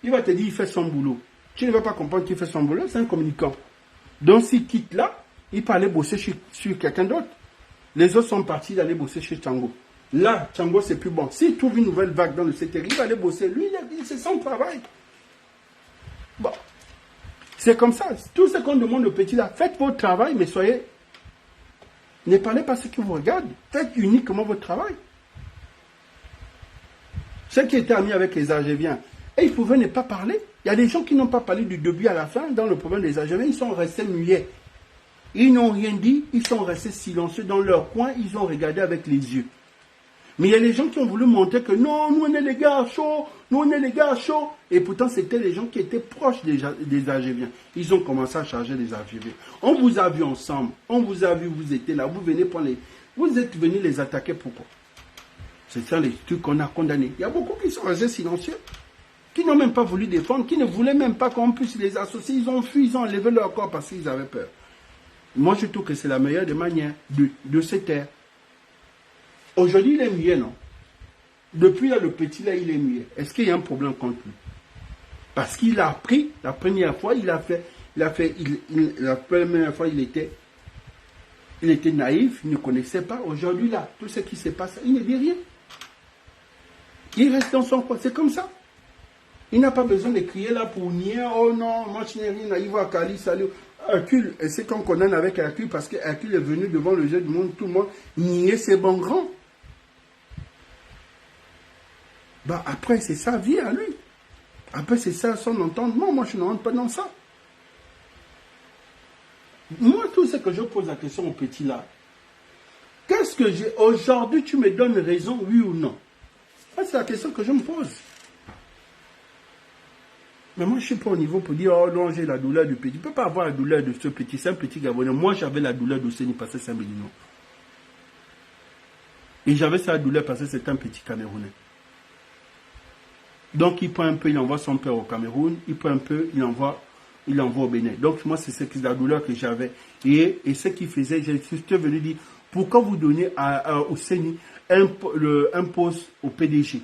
il va te dire, il fait son boulot. Tu ne vas pas comprendre qu'il fait son boulot, c'est un communicant. Donc, s'il quitte là, il peut aller bosser sur quelqu'un d'autre. Les autres sont partis d'aller bosser chez Tchango. Là, Tchango, c'est plus bon. S'il trouve une nouvelle vague dans le secteur, il va aller bosser. Lui, c'est son travail. Bon. C'est comme ça. Tout ce qu'on demande aux petits là, faites votre travail, mais soyez... Ne parlez pas ce qui vous regarde. Faites uniquement votre travail. Ceux qui étaient amis avec les Algériens, et ils pouvaient ne pas parler. Il y a des gens qui n'ont pas parlé du début à la fin dans le problème des Algériens. Ils sont restés muets. Ils n'ont rien dit. Ils sont restés silencieux dans leur coin. Ils ont regardé avec les yeux. Mais il y a des gens qui ont voulu montrer que non, nous on est les gars chauds, nous on est les gars chauds. Et pourtant, c'était les gens qui étaient proches des Algériens. Ils ont commencé à charger les Algériens. On vous a vu ensemble, on vous a vu, vous étiez là, vous venez prendre les... Vous êtes venus les attaquer, pourquoi? C'est ça les trucs qu'on a condamnés. Il y a beaucoup qui sont restés silencieux, qui n'ont même pas voulu défendre, qui ne voulaient même pas qu'on puisse les associer. Ils ont fui, ils ont enlevé leur corps parce qu'ils avaient peur. Moi, je trouve que c'est la meilleure des manières de se taire. Aujourd'hui, il est muet, non? Depuis là, le petit là, il est muet. Est-ce qu'il y a un problème contre lui? Parce qu'il a appris, la première fois, la première fois, il était naïf, il ne connaissait pas. Aujourd'hui, là, tout ce qui se passe, il ne dit rien. Il reste dans son coin, c'est comme ça. Il n'a pas besoin de crier là pour nier, oh non, moi je n'ai rien, il va à Kali, salut. Hercule, et c'est qu'on condamne avec Hercule parce que Hercule est venu devant le jeu du monde, tout le monde niait ses bons grands. Bah après, c'est sa vie à lui. Après, c'est ça son entendement. Moi, je ne rentre pas dans ça. Moi, tout ce que je pose la question au petit là, qu'est-ce que j'ai... Aujourd'hui, tu me donnes raison, oui ou non? Ça, c'est la question que je me pose. Mais moi, je ne suis pas au niveau pour dire, oh non, j'ai la douleur du petit. Tu ne peux pas avoir la douleur de ce petit. C'est un petit Gabonais. Moi, j'avais la douleur d'Océanie parce que c'est un Béninois. Et j'avais sa douleur parce que c'est un petit Camerounais. Donc, il prend un peu, il envoie son père au Cameroun. Il prend un peu, il envoie au Bénin. Donc, moi, c'est la douleur que j'avais. Et ce qu'il faisait, je suis venu dire, pourquoi vous donnez au CENI un poste au PDG?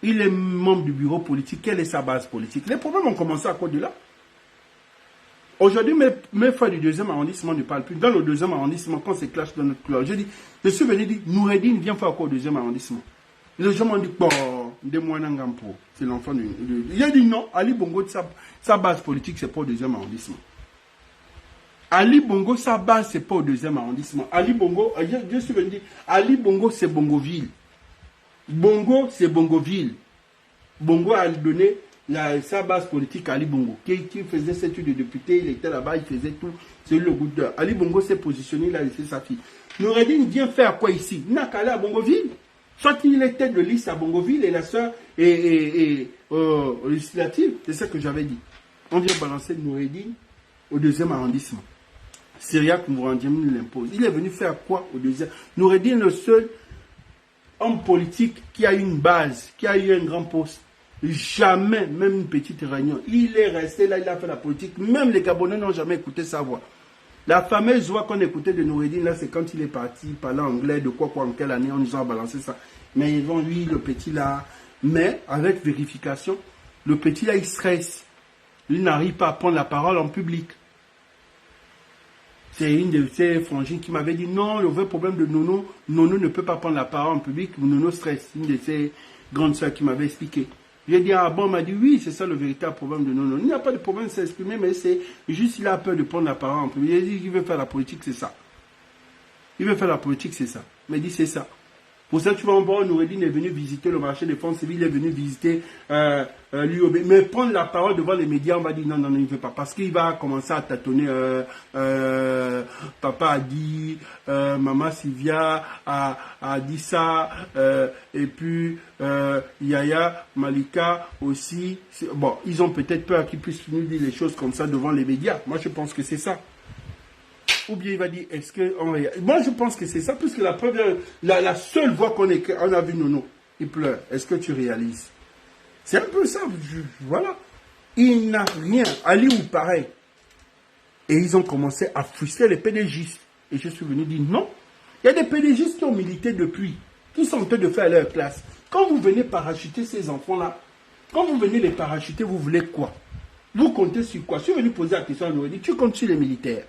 Il est membre du bureau politique. Quelle est sa base politique? Les problèmes ont commencé à cause de là. Aujourd'hui, mes frères du deuxième arrondissement ne parlent plus. Dans le deuxième arrondissement, quand c'est clash dans notre couleur, je suis venu dire, Noureddine vient faire quoi au deuxième arrondissement? Les gens m'ont dit, bon, c'est l'enfant de... Il a dit non, Ali Bongo, sa base politique, c'est pas au deuxième arrondissement. Ali Bongo, sa base, c'est pas au deuxième arrondissement. Ali Bongo, je suis venu dire, Ali Bongo, c'est Bongoville. Bongo, c'est Bongoville. Bongo a donné sa base politique à Ali Bongo, qui faisait cette étude de député, il était là-bas, il faisait tout, c'est le goût de... Ali Bongo s'est positionné, il a laissé sa fille. Noureddine vient faire quoi ici? Il n'a qu'à aller à Bongoville. Soit il est tête de liste à Bongoville et la soeur est législative, c'est ce que j'avais dit. On vient balancer Noureddine au deuxième arrondissement. Syriac Mourandjemi l'impose. Il est venu faire quoi au deuxième? Noureddine, le seul homme politique qui a eu une base, qui a eu un grand poste. Jamais, même une petite réunion. Il est resté là, il a fait la politique. Même les Gabonais n'ont jamais écouté sa voix. La fameuse voix qu'on écoutait de Noureddine, là, c'est quand il est parti parler anglais, de quoi, en quelle année, on nous a balancé ça. Mais ils vont, lui, le petit là. Mais, avec vérification, le petit là, il stresse. Il n'arrive pas à prendre la parole en public. C'est une de ces frangines qui m'avait dit, non, le vrai problème de Nono, Nono ne peut pas prendre la parole en public, Nono stresse. Une de ces grandes soeurs qui m'avait expliqué. J'ai dit, ah bon, il m'a dit, oui, c'est ça le véritable problème de Nono. Il n'y a pas de problème de s'exprimer, mais c'est juste il a peur de prendre la parole en public. Il a dit qu'il veut faire la politique, c'est ça. Il veut faire la politique, c'est ça. Il m'a dit, c'est ça. Pour ça, tu vas voir, Noureddin est venu visiter le marché des fonds civils, il est venu visiter l'UOB. Mais prendre la parole devant les médias, on va dire non, non, non, il ne veut pas. Parce qu'il va commencer à tâtonner. Papa a dit, maman Sylvia a dit ça, et puis Yaya, Malika aussi. Bon, ils ont peut-être peur qu'ils puissent nous dire les choses comme ça devant les médias. Moi, je pense que c'est ça. Ou bien il va dire, est-ce que... Moi, je pense que c'est ça, puisque la première, la seule voix qu'on a vu Nono, il pleure. Est-ce que tu réalises? C'est un peu ça, voilà. Il n'a rien. Ali ou pareil. Et ils ont commencé à frustrer les PDGistes. Et je suis venu dire, non. Il y a des PDGistes qui ont milité depuis, qui sont en train de faire leur place. Quand vous venez parachuter ces enfants-là, quand vous venez les parachuter, vous voulez quoi? Vous comptez sur quoi? Je suis venu poser la question à Noureddin, tu comptes sur les militaires?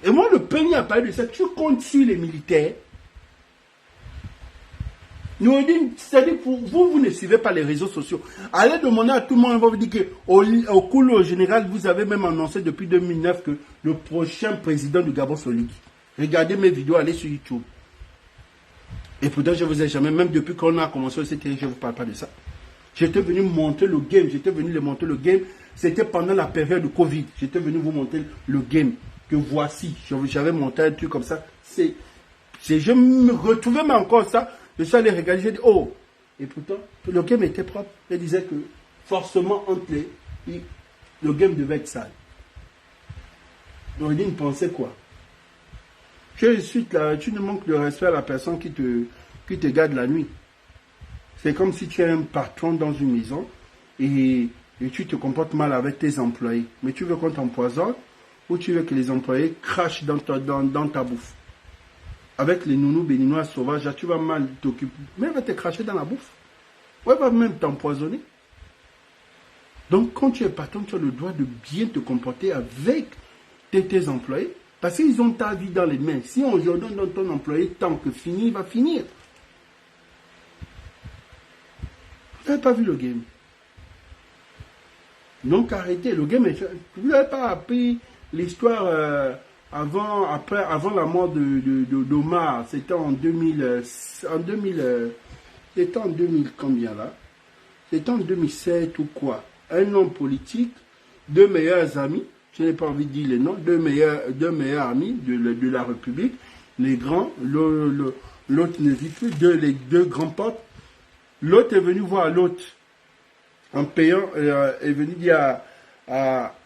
Et moi, le premier a parlé de ça. Tu comptes sur les militaires. Noureddin, c'est-à-dire que vous ne suivez pas les réseaux sociaux. Allez demander à tout le monde, on va vous dire qu'au cours général, vous avez même annoncé depuis 2009 que le prochain président du Gabon, c'est Liki. Regardez mes vidéos, allez sur YouTube. Et pourtant, je ne vous ai jamais, même depuis qu'on a commencé cette série, je ne vous parle pas de ça. J'étais venu monter le game, C'était pendant la période de Covid. J'étais venu vous montrer le game. Que voici, j'avais monté un truc comme ça. Je me retrouvais mais encore ça. Je suis allé regarder, j'ai dit, oh. Et pourtant, le game était propre. Il disait que forcément, le game devait être sale. Noureddin pensait quoi? Je suis là, tu ne manques de respect à la personne qui te garde la nuit. C'est comme si tu es un patron dans une maison et tu te comportes mal avec tes employés. Mais tu veux qu'on t'empoisonne? Ou tu veux que les employés crachent dans ta bouffe. Avec les nounous béninois sauvages, tu vas mal t'occuper. Mais elle va te cracher dans la bouffe. Ou elle va même t'empoisonner. Donc, quand tu es patron, tu as le droit de bien te comporter avec tes employés. Parce qu'ils ont ta vie dans les mains. Si on ordonne dans ton employé, tant que fini, il va finir. Vous n'avez pas vu le game. Donc, arrêtez. Le game est... Vous n'avez pas appris... L'histoire avant la mort d'Omar, c'était en 2000, c'était en 2000 combien là? C'était en 2007 ou quoi? Un homme politique, deux meilleurs amis, je n'ai pas envie de dire les noms, deux meilleurs amis de la République, les grands, l'autre ne vit plus, les deux grands potes. L'autre est venu voir l'autre en payant, est venu dire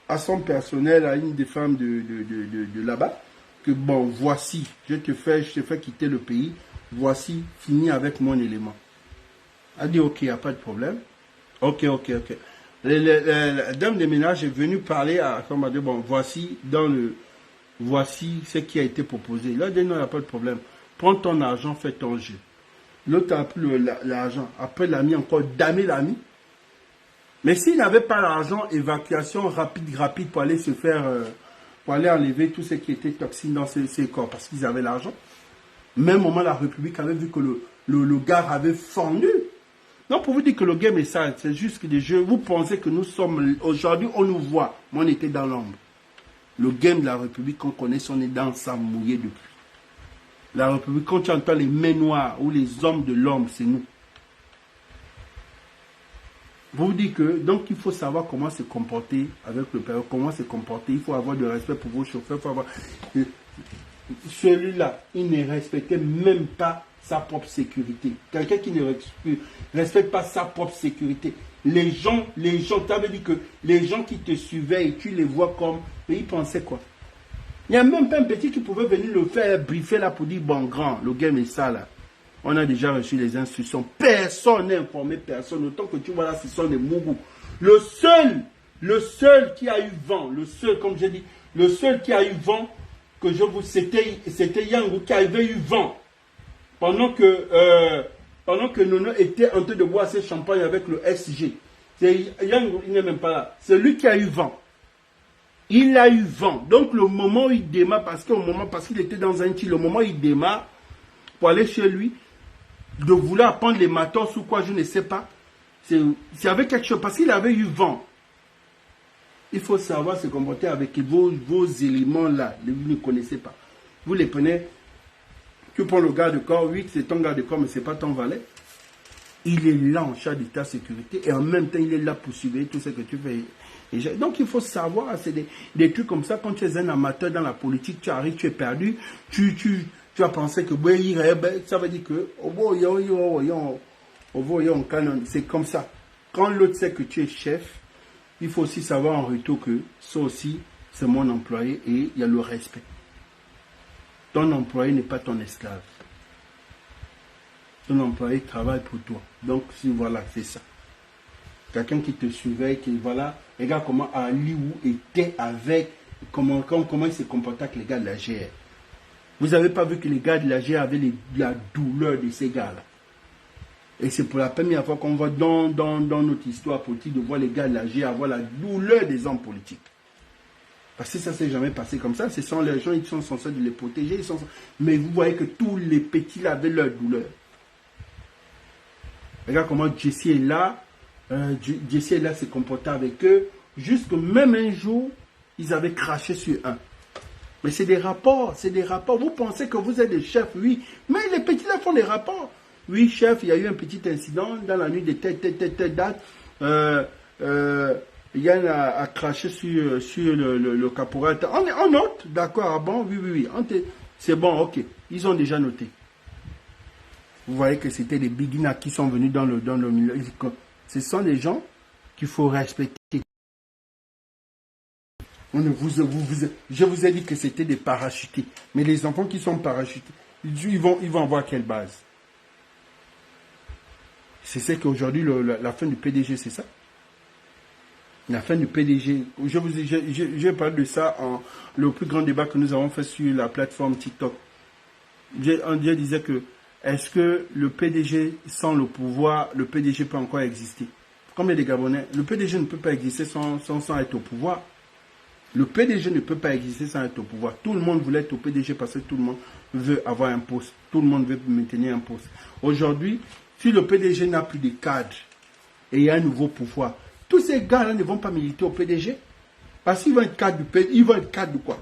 à son personnel, à une des femmes de là-bas, que bon, voici, je te fais quitter le pays, voici, fini avec mon élément. Elle a dit, ok, il n'y a pas de problème. Ok. La dame de ménage est venue parler à son mari, bon, voici ce qui a été proposé. Là, il n'y a pas de problème. Prends ton argent, fais ton jeu. L'autre a pris l'argent. Après, l'ami encore damé l'ami. Mais s'il n'avait pas l'argent, évacuation rapide pour aller se faire, pour aller enlever tout ce qui était toxique dans ses corps, parce qu'ils avaient l'argent. Même moment, la République avait vu que le gars avait fondu. Non, pour vous dire que le game est ça, c'est juste que des jeux, vous pensez que nous sommes, aujourd'hui, on nous voit, mais on était dans l'ombre. Le game de la République qu'on connaît, on est dans sa mouillée depuis. La République, quand tu entends les mains noires ou les hommes de l'ombre, c'est nous. Vous dites que, donc, il faut savoir comment se comporter avec le père, comment se comporter. Il faut avoir du respect pour vos chauffeurs. Celui-là, il ne respectait même pas sa propre sécurité. Quelqu'un qui ne respecte pas sa propre sécurité. Les gens, tu avais dit que les gens qui te suivaient et tu les vois comme, mais ils pensaient quoi? Il n'y a même pas un petit qui pouvait venir le faire briefer là pour dire, bon, grand, le game est ça là. On a déjà reçu les instructions. Personne n'est informé, personne. Autant que tu vois là, ce sont des mougous. Le seul qui a eu vent, comme j'ai dit, le seul qui a eu vent, que je vous, c'était Yangou qui avait eu vent. Pendant que Nono était en train de boire ses champagnes avec le SG. C'est Yangou, il n'est même pas là. C'est lui qui a eu vent. Il a eu vent. Donc le moment où il démarre, parce qu'il était dans un île, le moment où il démarre, pour aller chez lui, de vouloir prendre les matos ou quoi, je ne sais pas. C'est avec quelque chose, parce qu'il avait eu vent. Il faut savoir se comporter avec vos éléments là. Vous ne connaissez pas. Vous les prenez Tu prends le garde-corps, oui, c'est ton garde-corps, mais ce n'est pas ton valet. Il est là en charge de ta sécurité et en même temps, il est là pour surveiller tout ce que tu fais. Donc, il faut savoir, c'est des trucs comme ça. Quand tu es un amateur dans la politique, tu arrives, tu es perdu, tu vas penser que ça veut dire que c'est comme ça. Quand l'autre sait que tu es chef, il faut aussi savoir en retour que ça aussi, c'est mon employé et il y a le respect. Ton employé n'est pas ton esclave. Ton employé travaille pour toi. Donc, voilà, c'est ça. Quelqu'un qui te surveille, qui, voilà, regarde comment Aliou était avec, comment il se comportait avec les gars de la GR. Vous n'avez pas vu que les gars de la GR avaient la douleur de ces gars-là. Et c'est pour la première fois qu'on voit dans notre histoire politique de voir les gars de la GR avoir la douleur des hommes politiques. Parce que ça ne s'est jamais passé comme ça. Ce sont les gens qui sont censés les protéger. Mais vous voyez que tous les petits là avaient leur douleur. Regarde comment Jesse est là. Jesse est là, s'est comporté avec eux. Jusque même un jour, ils avaient craché sur un. Mais c'est des rapports, c'est des rapports. Vous pensez que vous êtes des chefs, oui. Mais les petits là font des rapports. Oui, chef, il y a eu un petit incident dans la nuit de telle date. Yann a craché sur le caporal. On note, d'accord, ah bon, oui. C'est bon, ok. Ils ont déjà noté. Vous voyez que c'était des beginners qui sont venus dans le milieu. Ce sont des gens qu'il faut respecter. Je vous ai dit que c'était des parachutés. Mais les enfants qui sont parachutés, ils vont avoir quelle base? C'est ce qu'aujourd'hui, la fin du PDG, c'est ça? La fin du PDG. Je parle de ça le plus grand débat que nous avons fait sur la plateforme TikTok. Je disais que est-ce que le PDG, sans le pouvoir, le PDG peut encore exister? Combien de Gabonais? Le PDG ne peut pas exister sans être au pouvoir. Le PDG ne peut pas exister sans être au pouvoir. Tout le monde voulait être au PDG parce que tout le monde veut avoir un poste. Tout le monde veut maintenir un poste. Aujourd'hui, si le PDG n'a plus de cadre et il y a un nouveau pouvoir, tous ces gars-là ne vont pas militer au PDG. Parce qu'ils vont être cadre du PDG. Ils vont être cadre de quoi?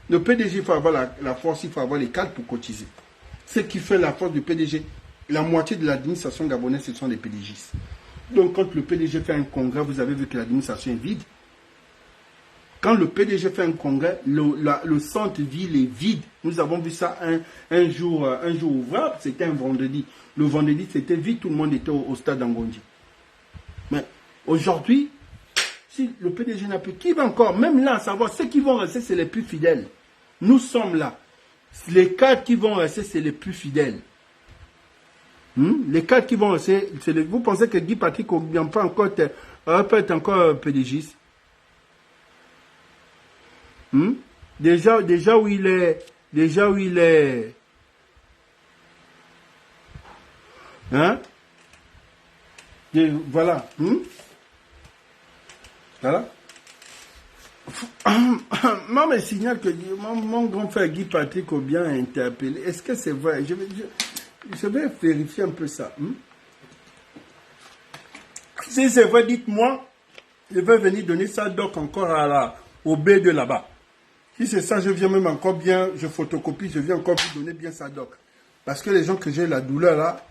Le PDG, il faut avoir la force, il faut avoir les cadres pour cotiser. Ce qui fait la force du PDG, la moitié de l'administration gabonaise, ce sont des PDGistes. Donc, quand le PDG fait un congrès, vous avez vu que l'administration est vide. Quand le PDG fait un congrès, le centre-ville est vide. Nous avons vu ça un jour ouvrable, c'était un vendredi. Le vendredi, c'était vide, tout le monde était au stade d'Angondi. Mais aujourd'hui, si le PDG n'a plus, qui va encore, même là, savoir, ceux qui vont rester, c'est les plus fidèles. Nous sommes là. Les cadres qui vont rester, c'est les plus fidèles. Les cadres qui vont rester, vous pensez que Guy Patrick Obiang peut être encore PDGiste? Déjà où il est, hein? Voilà. Voilà. Moi, me signale que mon grand frère Guy Patrick Obiang a interpellé. Est-ce que c'est vrai? Je vais vérifier un peu ça. Si c'est vrai, dites-moi. Je vais venir donner ça donc encore au B2 là-bas. Si c'est ça, je viens même encore bien, je photocopie, je viens encore vous donner bien ça doc. Parce que les gens que j'ai la douleur là,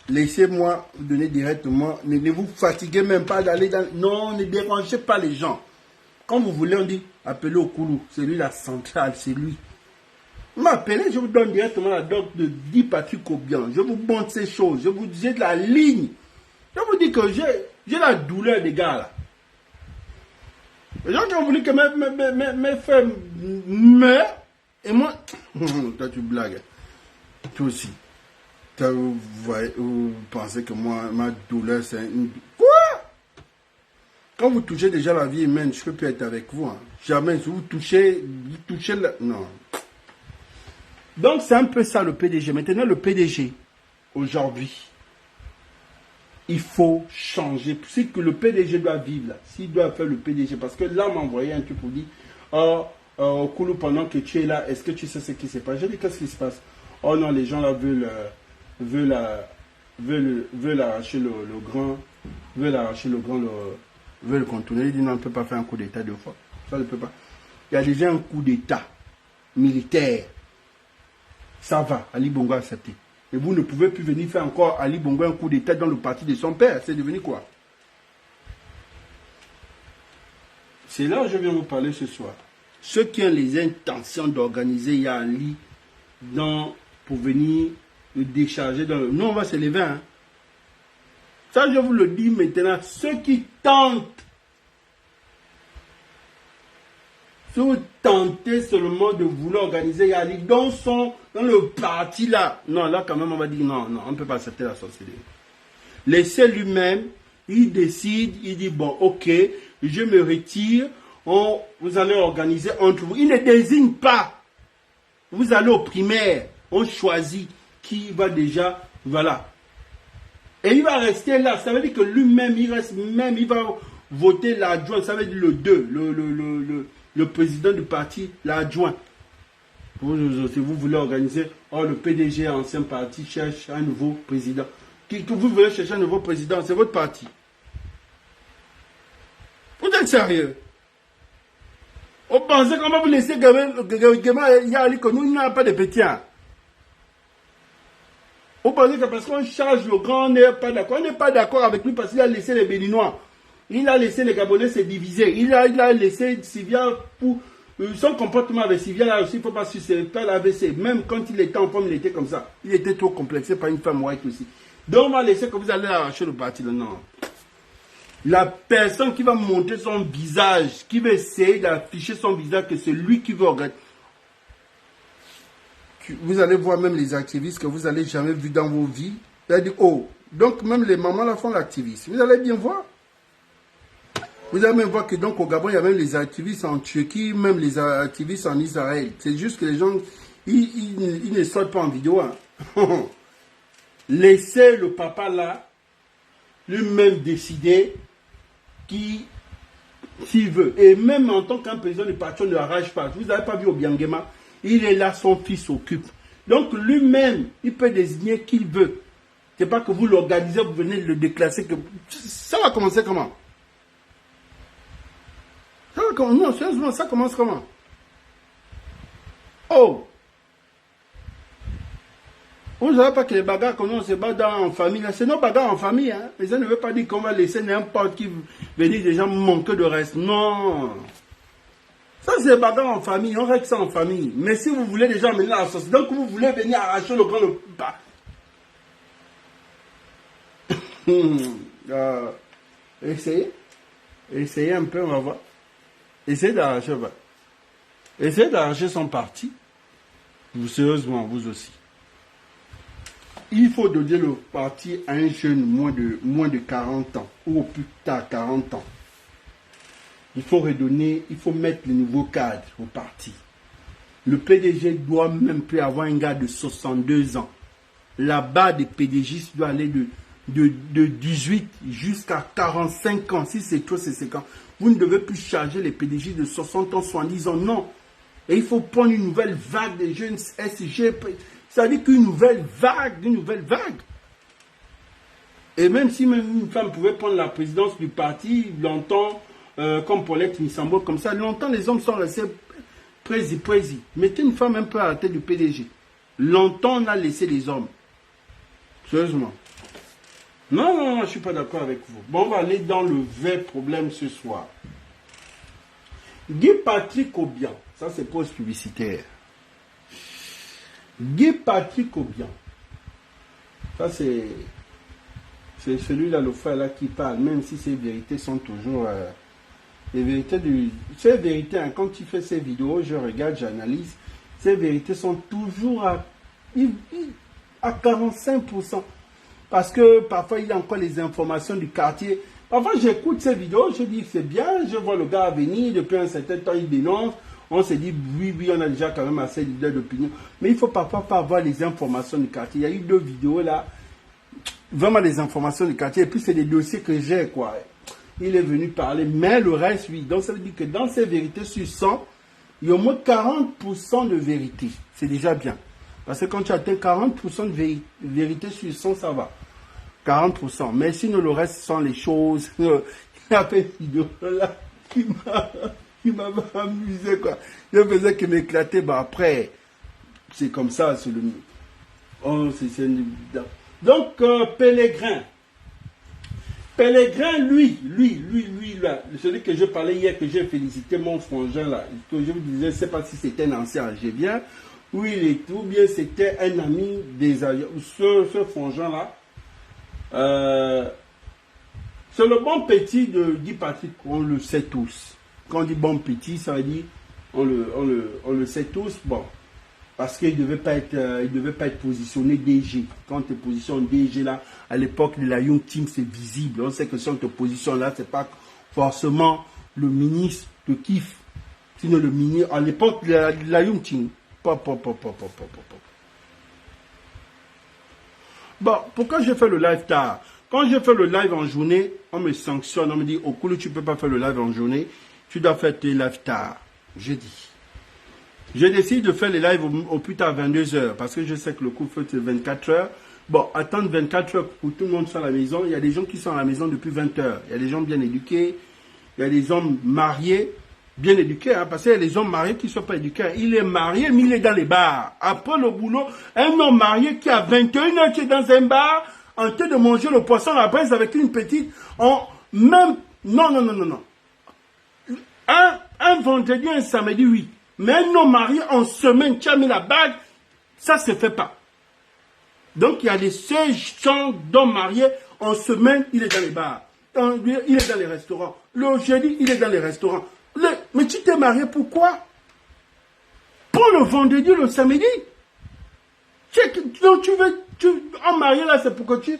laissez-moi vous donner directement. Ne vous fatiguez même pas d'aller dans... Non, ne dérangez pas les gens. Quand vous voulez, on dit, appelez au Koulou. C'est lui la centrale, c'est lui. M'appelez, je vous donne directement la doc de Guy Patrick Obiang. Je vous montre ces choses. Je vous dis de la ligne. Je vous dis que j'ai la douleur des gars là. Les gens qui ont voulu que mes frères meurent, et moi, toi tu blagues, toi aussi. Vous pensez que moi, ma douleur c'est une... Quoi? Quand vous touchez déjà la vie humaine, je ne peux plus être avec vous. Hein. Jamais, si vous touchez la... Non. Donc c'est un peu ça le PDG. Maintenant le PDG, aujourd'hui, il faut changer. Si que le PDG doit vivre là, s'il doit faire le PDG, parce que là, on m'a envoyé un truc pour dire, oh, Koulou, pendant que tu es là, est-ce que tu sais ce qui se passe? J'ai dit, qu'est-ce qui se passe? Oh non, les gens là veulent arracher le grand, veulent le contourner. Il dit, non, on ne peut pas faire un coup d'État deux fois. Ça ne peut pas. Il y a déjà un coup d'État militaire. Ça va, Ali Bongo a accepté. Et vous ne pouvez plus venir faire encore Ali Bongo un coup d'état dans le parti de son père. C'est devenu quoi? C'est là que je viens vous parler ce soir. Ceux qui ont les intentions d'organiser Yali pour venir le décharger dans le... Nous, on va se lever. Hein. Ça, je vous le dis maintenant. Ceux qui tentent, si vous tentez seulement de vouloir organiser Yali dans le parti là, non, là quand même on va dire non, on ne peut pas accepter la sorcellerie. Laissez lui-même, il décide, il dit bon, ok, je me retire, vous allez organiser entre vous. Il ne désigne pas. Vous allez aux primaires, on choisit qui va déjà, voilà. Et il va rester là, ça veut dire que lui-même, il reste même, il va voter l'adjoint, ça veut dire le 2, le président du parti, l'adjoint. Si vous voulez organiser, le PDG, ancien parti, cherche un nouveau président. Que vous voulez chercher un nouveau président, c'est votre parti. Vous êtes sérieux? On pensait qu'on va vous laisser Yali que nous, il n'y a pas de petits. On pensait que parce qu'on charge le grand, on n'est pas d'accord. On n'est pas d'accord avec lui parce qu'il a laissé les Béninois. Il a laissé les Gabonais se diviser. Il a laissé Sylvia pour... son comportement avec Sylvia, là aussi, il ne faut pas sucer, pas l'AVC. Même quand il était en forme, il était comme ça. Il était trop complexé par une femme white aussi. Donc, on va laisser que vous allez arracher le parti. Non. La personne qui va montrer son visage, qui va essayer d'afficher son visage, que c'est lui qui veut organiser. Vous allez voir même les activistes que vous n'allez jamais vu dans vos vies. Vous allez dire, oh, donc même les mamans là font l'activiste. Vous allez bien voir. Vous allez même voir que donc au Gabon, il y a même les activistes en Turquie, même les activistes en Israël. C'est juste que les gens, ils ne sortent pas en vidéo. Hein. Laissez le papa là, lui-même décider qui, s'il veut. Et même en tant qu'un président du parti, on ne l'arrache pas. Vous n'avez pas vu au Biangema, il est là, son fils s'occupe. Donc lui-même, il peut désigner qui il veut. Ce n'est pas que vous l'organisez, vous venez le déclasser. Ça va commencer comment? Non, sérieusement, ça commence comment? Oh! Vous ne savez pas que les bagarres qu'on se bat en famille, c'est nos bagarres en famille. Hein? Mais ça ne veut pas dire qu'on va laisser n'importe qui venir déjà manquer de reste. Non! Ça, c'est les bagarres en famille. On règle ça en famille. Mais si vous voulez déjà mener la sauce, donc vous voulez venir arracher le grand... Essayez. Essayez un peu, on va voir. Essayez d'arracher. Essayez d'arracher son parti. Vous, sérieusement, vous aussi. Il faut donner le parti à un jeune moins de 40 ans. Ou au plus tard 40 ans. Il faut redonner, il faut mettre le nouveau cadre au parti. Le PDG doit même plus avoir un gars de 62 ans. La barre des PDG doit aller de 18 jusqu'à 45 ans. Si c'est trop, c'est 50. Vous ne devez plus charger les PDG de 60 ans, 70 ans. Non. Et il faut prendre une nouvelle vague de jeunes SG. Ça veut dire qu'une nouvelle vague, Et même si même une femme pouvait prendre la présidence du parti, longtemps, comme Paulette Missambo, comme ça, longtemps les hommes sont restés prési. Mettez une femme un peu à la tête du PDG. Longtemps on a laissé les hommes. Sérieusement. Non, je ne suis pas d'accord avec vous. Bon, on va aller dans le vrai problème ce soir. Guy Patrick Obiang, ça c'est pause publicitaire. Guy Patrick Obiang, ça c'est celui-là, le frère là qui parle, même si ces vérités sont toujours... les vérités ces vérités, hein, quand il fait ces vidéos, je regarde, j'analyse, ces vérités sont toujours à 45%. Parce que parfois, il y a encore les informations du quartier. Parfois, j'écoute ces vidéos, je dis c'est bien, je vois le gars venir, depuis un certain temps, il dénonce. On se dit, oui, on a déjà quand même assez d'opinion. Mais il faut parfois pas avoir les informations du quartier. Il y a eu 2 vidéos là, vraiment les informations du quartier. Et puis, c'est des dossiers que j'ai, quoi. Il est venu parler, mais le reste, oui. Donc, ça veut dire que dans ces vérités sur 100, il y a au moins 40% de vérité. C'est déjà bien. Parce que quand tu atteins 40% de vérité sur 100, ça va. 40%. Mais sinon, le reste sont les choses. Il y a une vidéo là qui m'a amusé, quoi. Je faisais qu'il m'éclatait, bah après, c'est comme ça, c'est le... Oh, donc, Pèlerin. Pèlerin, lui, là, celui que je parlais hier, que j'ai félicité mon frangin, là, que je vous disais, je ne sais pas si c'était un ancien algérien, ou il est tout, bien c'était un ami des Algériens. Ce frangin-là, c'est le bon petit de Guy Patrick, on le sait tous. Quand on dit bon petit, ça veut dire, on le sait tous, bon. Parce qu'il ne devait pas être positionné DG. Quand tu te positionnes DG là, à l'époque de la Young Team, c'est visible. On sait que si on te positionne là, c'est pas forcément le ministre de kiff. Sinon le ministre, à l'époque de la Young Team. Bon, pourquoi j'ai fait le live tard? Quand je fais le live en journée, on me sanctionne, on me dit, au cool, tu ne peux pas faire le live en journée, tu dois faire tes lives tard. J'ai dit. Je décide de faire les lives au plus tard 22h parce que je sais que le couvre-feu c'est 24 heures. Bon, attendre 24 heures pour que tout le monde soit à la maison. Il y a des gens qui sont à la maison depuis 20 heures. Il y a des gens bien éduqués. Il y a des hommes mariés, bien éduqués. Hein, parce qu'il y a des hommes mariés qui ne sont pas éduqués. Il est marié, mais il est dans les bars. Après le boulot, un homme marié qui a 21 heures qui est dans un bar en train de manger le poisson à la braise avec une petite... Non. Un vendredi, un samedi, oui. Mais un homme marié en semaine, tu as mis la bague, ça ne se fait pas. Donc, il y a des seuls gens d'hommes mariés en semaine, il est dans les bars. Il est dans les restaurants. Le jeudi, il est dans les restaurants. Mais tu t'es marié pourquoi? Pour le vendredi, le samedi. Donc, en marié, là, c'est pour que tu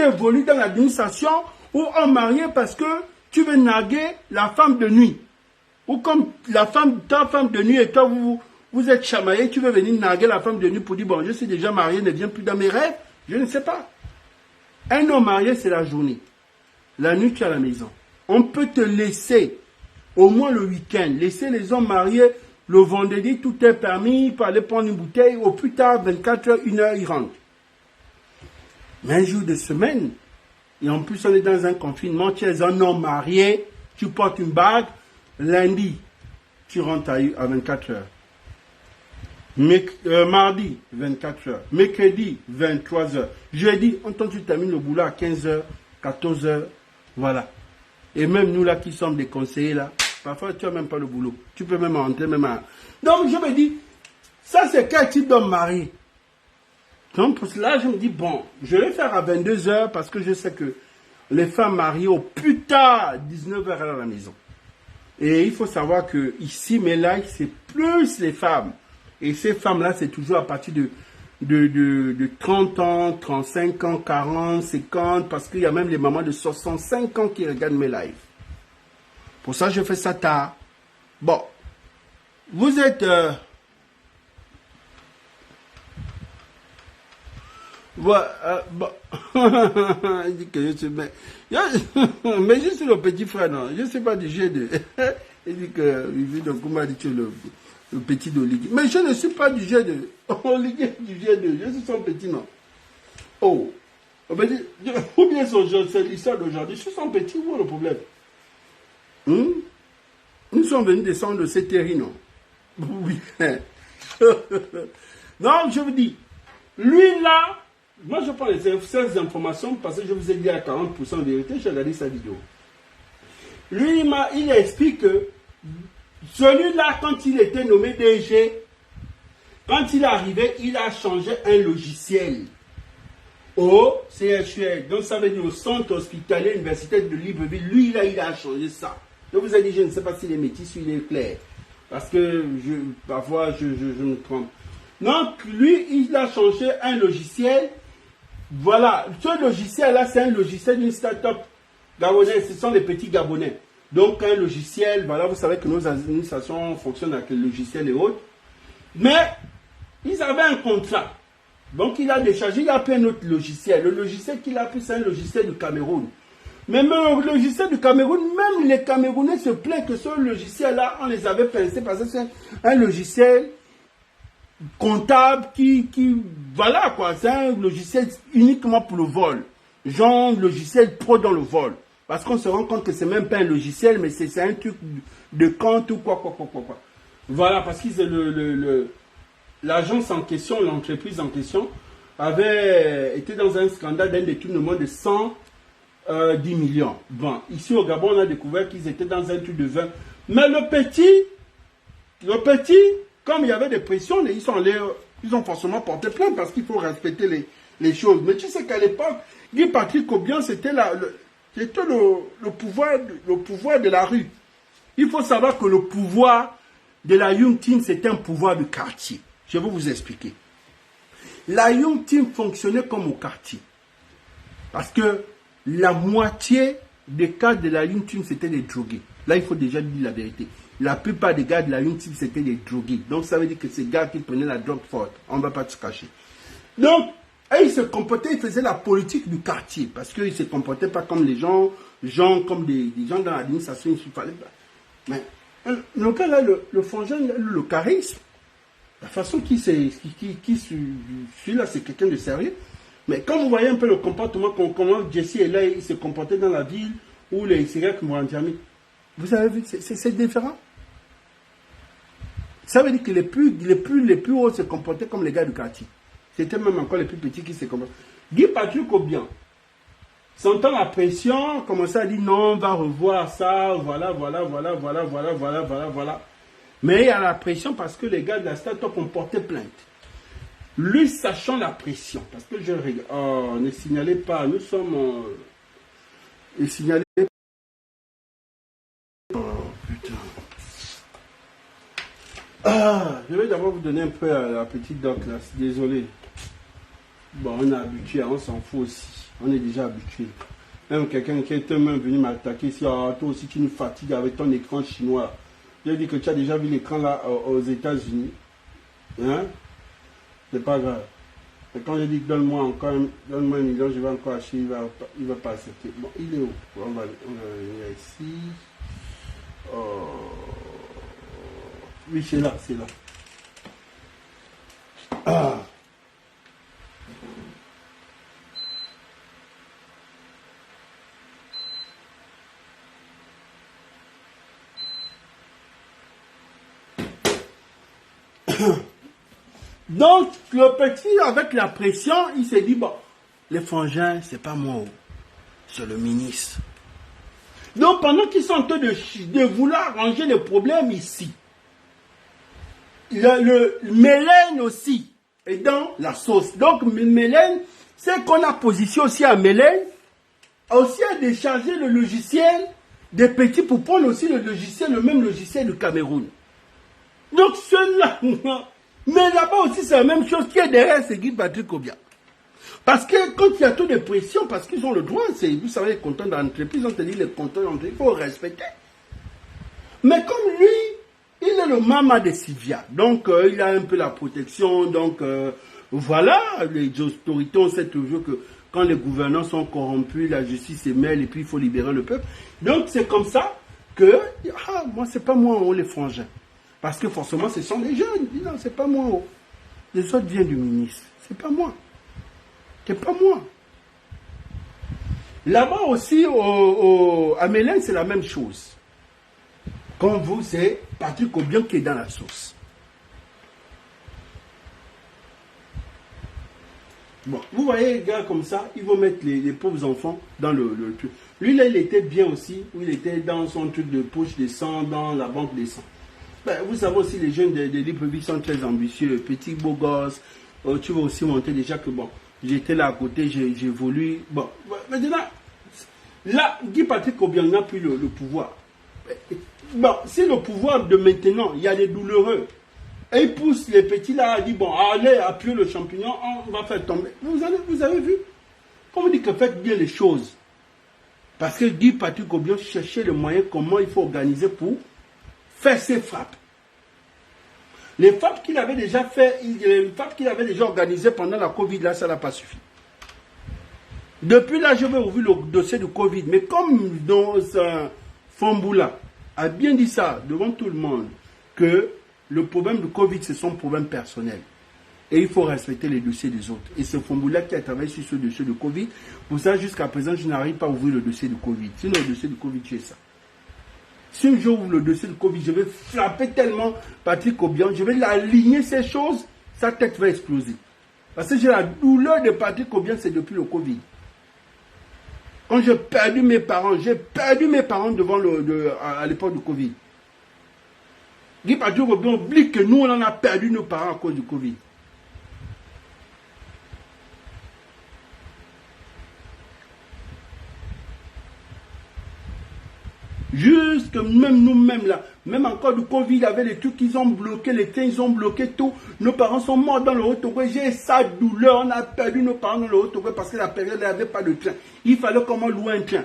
évolues dans l'administration ou en marié parce que tu veux narguer la femme de nuit. Ou comme ta femme de nuit et toi, vous êtes chamaillé, tu veux venir narguer la femme de nuit pour dire, bon, je suis déjà marié, ne viens plus dans mes rêves. Je ne sais pas. Un homme marié, c'est la journée. La nuit, tu es à la maison. On peut te laisser, au moins le week-end, laisser les hommes mariés, le vendredi, tout est permis, pour aller prendre une bouteille, au plus tard, 24 heures, 1 heure, ils rentrent. Mais un jour de semaine, et en plus, on est dans un confinement, tu es un homme marié, tu portes une bague, lundi, tu rentres à 24 heures. Mardi, 24 heures. Mercredi, 23 heures. Jeudi, tu termines le boulot à 15 heures, 14 heures. Voilà. Et même nous là qui sommes des conseillers là, parfois tu n'as même pas le boulot. Tu peux même rentrer même à... Donc je me dis, ça c'est quel type d'homme marié? Donc pour cela, je me dis, bon, je vais faire à 22 heures parce que je sais que les femmes mariées au plus tard, 19 heures à la maison. Et il faut savoir que ici, mes lives, c'est plus les femmes. Et ces femmes-là, c'est toujours à partir de 30 ans, 35 ans, 40, 50, parce qu'il y a même les mamans de 65 ans qui regardent mes lives. Pour ça, je fais ça tard. Bon, vous êtes... Bon. Il dit que je suis... Mais je suis le petit frère, non. Je ne suis pas du G2. Il dit que Kouma dit que le petit de Ligue. Mais je ne suis pas du G2. Ligue du G2. Je suis son petit, non. Oh. Ou bien c'est l'histoire d'aujourd'hui. Je suis son petit, où est le problème? Nous sommes venus descendre de ces terrains, non? Oui. Non, je vous dis, lui là, moi je prends ces informations parce que je vous ai dit à 40% de vérité, j'ai regardé sa vidéo. Lui, il explique que celui-là, quand il était nommé DG, quand il est arrivé, il a changé un logiciel au CHUL. Donc ça veut dire au centre hospitalier universitaire de Libreville. Lui, là, il a changé ça. Je vous ai dit, je ne sais pas s'il est métis ou il est clair. Parce que parfois, je me trompe. Donc, lui, il a changé un logiciel. Voilà. Ce logiciel-là, c'est un logiciel d'une start-up gabonaise. Ce sont les petits Gabonais. Donc, un logiciel, voilà, vous savez que nos administrations fonctionnent avec le logiciel et autres. Mais, ils avaient un contrat. Donc, il a déchargé, il a pris un autre logiciel. Le logiciel qu'il a pris, c'est un logiciel du Cameroun. Mais même le logiciel du Cameroun, même les Camerounais se plaignent que ce logiciel-là, on les avait pensé parce que c'est un logiciel comptable voilà quoi, c'est un logiciel uniquement pour le vol. Genre logiciel pro dans le vol. Parce qu'on se rend compte que c'est même pas un logiciel, mais c'est un truc de compte ou quoi. Voilà, parce que l'agence en question, l'entreprise en question, avait été dans un scandale d'un détournement de 110 millions. Bon, ici au Gabon, on a découvert qu'ils étaient dans un truc de 20. Mais le petit, comme il y avait des pressions, ils ont forcément porté plainte parce qu'il faut respecter les choses. Mais tu sais qu'à l'époque, Guy Patrick Obiang, c'était le pouvoir de la rue. Il faut savoir que le pouvoir de la Young Team, c'était un pouvoir de quartier. Je vais vous expliquer. La Young Team fonctionnait comme au quartier. Parce que la moitié des cas de la Young Team, c'était des drogués. Là, il faut déjà dire la vérité. La plupart des gars de la Young Team, c'était des drogués. Donc, ça veut dire que ces gars qui prenaient la drogue forte, on ne va pas se cacher. Donc, ils se comportaient, ils faisaient la politique du quartier. Parce qu'ils ne se comportaient pas comme les gens comme des gens dans l'administration, il fallait pas. Mais, le cas là, le frangin, le charisme, la façon qui suit là, c'est quelqu'un de sérieux. Mais quand vous voyez un peu le comportement, comment Jesse est là, il se comportait dans la ville, ou les Syriacs Mourantjami, vous avez vu, c'est différent. Ça veut dire que les plus hauts se comportaient comme les gars du quartier. C'était même encore les plus petits qui se comportaient. Guy Patrick Obiang, sentant la pression, commençait à dire non, on va revoir ça, voilà. Mais il y a la pression parce que les gars de la start-up ont porté plainte. Lui, sachant la pression, parce que je regarde, oh, ne signalez pas, nous sommes... ne signalez pas. Oh, putain. Ah, je vais d'abord vous donner un peu à la petite doc, là, désolé. Bon, on est habitué, on s'en fout aussi. On est déjà habitué. Même quelqu'un qui est même venu m'attaquer, si toi aussi tu nous fatigues avec ton écran chinois. J'ai dit que tu as déjà vu l'écran là aux États-Unis. Hein? C'est pas grave. Et quand je dis donne-moi un million, je vais encore acheter, il va pas accepter. Bon, il est où? On va venir ici. Oh. Oui, c'est là. Ah. Donc, le petit, avec la pression, il s'est dit, bon, les frangins, c'est pas moi, c'est le ministre. Donc, pendant qu'ils sont en train de vouloir arranger les problèmes ici, le Mélène aussi est dans la sauce. Donc, Mélène, c'est qu'on a positionné aussi à Mélène, aussi à décharger le logiciel des petits pour prendre aussi le même logiciel du Cameroun. Donc, ceux-là, mais là-bas aussi, c'est la même chose qui est derrière, c'est Guy Patrick Obiang. Parce que quand il y a trop de pression, parce qu'ils ont le droit, vous savez, les compteurs d'entreprise, on te dit les compteurs d'entreprise, il faut respecter. Mais comme lui, il est le mama de Sylvia, donc il a un peu la protection, donc voilà, les autorités, on sait toujours que quand les gouvernants sont corrompus, la justice se mêle et puis il faut libérer le peuple. Donc c'est comme ça que, moi c'est pas moi, les frangins. Parce que forcément, ce sont les jeunes. Ils disent, non, c'est pas moi. Les autres viennent du ministre. C'est pas moi. C'est pas moi. Là-bas aussi, à Mélène, c'est la même chose. Comme vous, c'est Patrick Obiang qui est dans la sauce. Bon, vous voyez les gars comme ça, ils vont mettre les pauvres enfants dans le truc. Lui, là, il était bien aussi, où il était dans son truc de poche de sang, dans la banque des sangs. Ben, vous savez aussi, les jeunes de Libreville sont très ambitieux, petits beaux gosses. Tu vas aussi monter déjà que bon, j'étais là à côté, j'ai voulu. Bon, maintenant, là, Guy Patrick Obiang n'a plus le pouvoir. Bon, c'est le pouvoir de maintenant, il y a des douloureux. Et il pousse les petits là, il dit bon, allez, appuyez le champignon, on va faire tomber. Vous avez vu? On vous dit que faites bien les choses. Parce que Guy Patrick Obiang cherchait le moyen comment il faut organiser pour faire ses frappes. Les frappes qu'il avait déjà fait, les frappes qu'il avait déjà organisées pendant la Covid, là, ça n'a pas suffi. Depuis là, je vais ouvrir le dossier du Covid. Mais comme dans Famboula a bien dit ça devant tout le monde, que le problème du Covid, c'est son problème personnel. Et il faut respecter les dossiers des autres. Et c'est Famboula qui a travaillé sur ce dossier de Covid. Pour ça, jusqu'à présent, je n'arrive pas à ouvrir le dossier du Covid. Sinon, le dossier du Covid, c'est ça. Si un jour ouvre le dossier du Covid, je vais frapper tellement Patrick Obiang, je vais aligner ces choses sa tête va exploser. Parce que j'ai la douleur de Patrick Obien, c'est depuis le Covid. Quand j'ai perdu mes parents devant à l'époque du Covid. Guy Patrick Obien oublie que nous, on en a perdu nos parents à cause du Covid. Jusque même nous-mêmes là, même encore du Covid, il y avait des trucs qu'ils ont bloqué, les trains, ils ont bloqué tout. Nos parents sont morts dans le Haut-Togo. J'ai sa douleur, on a perdu nos parents dans le Haut-Togo parce que la période, il n'y avait pas de train. Il fallait comment louer un train.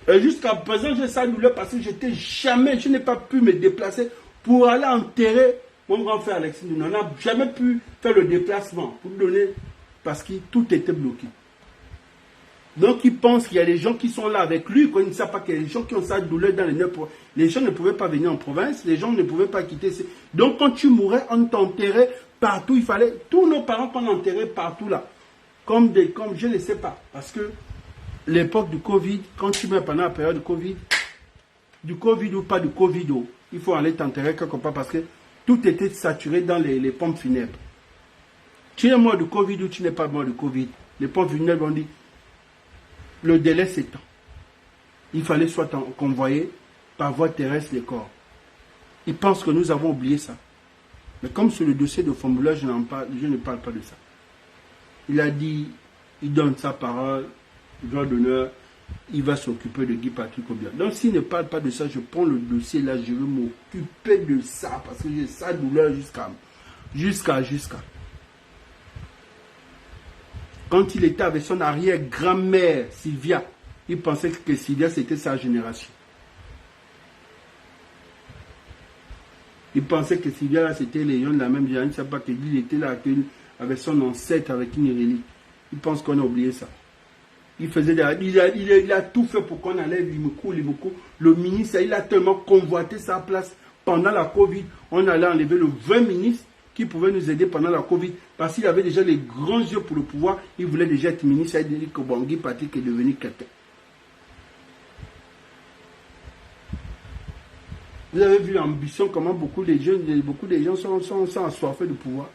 Et jusqu'à présent, j'ai sa douleur parce que je n'ai pas pu me déplacer pour aller enterrer mon grand frère Alexis. On n'a jamais pu faire le déplacement pour donner parce que tout était bloqué. Donc, il pense qu'il y a des gens qui sont là avec lui, qu'on ne sait pas qu'il y a des gens qui ont sa douleur dans les nœuds. Les gens ne pouvaient pas venir en province, les gens ne pouvaient pas quitter. Donc, quand tu mourais, on t'enterrait partout. Il fallait, tous nos parents qu'on enterrait partout là, comme je ne sais pas. Parce que l'époque du Covid, quand tu meurs pendant la période du Covid ou pas du Covid, il faut aller t'enterrer quelque part parce que tout était saturé dans les pompes funèbres. Tu es mort du Covid ou tu n'es pas mort du Covid. Les pompes funèbres ont dit, le délai s'étend. Il fallait soit convoyer par voie terrestre les corps. Ils pensent que nous avons oublié ça. Mais comme sur le dossier de Fambula, je ne parle pas de ça. Il a dit, il donne sa parole, droit d'honneur, il va s'occuper de Guy Patrick Obien. Donc s'il ne parle pas de ça, je prends le dossier là, je vais m'occuper de ça, parce que j'ai sa douleur jusqu'à. Quand il était avec son arrière-grand-mère, Sylvia, il pensait que Sylvia, c'était sa génération. Il pensait que Sylvia, là, c'était les gens de la même génération. Il ne savait pas qu'il était là avec son ancêtre, avec une relique. Il pense qu'on a oublié ça. Il a tout fait pour qu'on enlève Limoukou. Le ministre, il a tellement convoité sa place pendant la Covid. On allait enlever le vrai ministre qui pouvait nous aider pendant la Covid, parce qu'il avait déjà les grands yeux pour le pouvoir, il voulait déjà être ministre, il a dit que Guy Patrick est devenu quelqu'un. Vous avez vu l'ambition, comment beaucoup de gens sont assoiffés de pouvoir.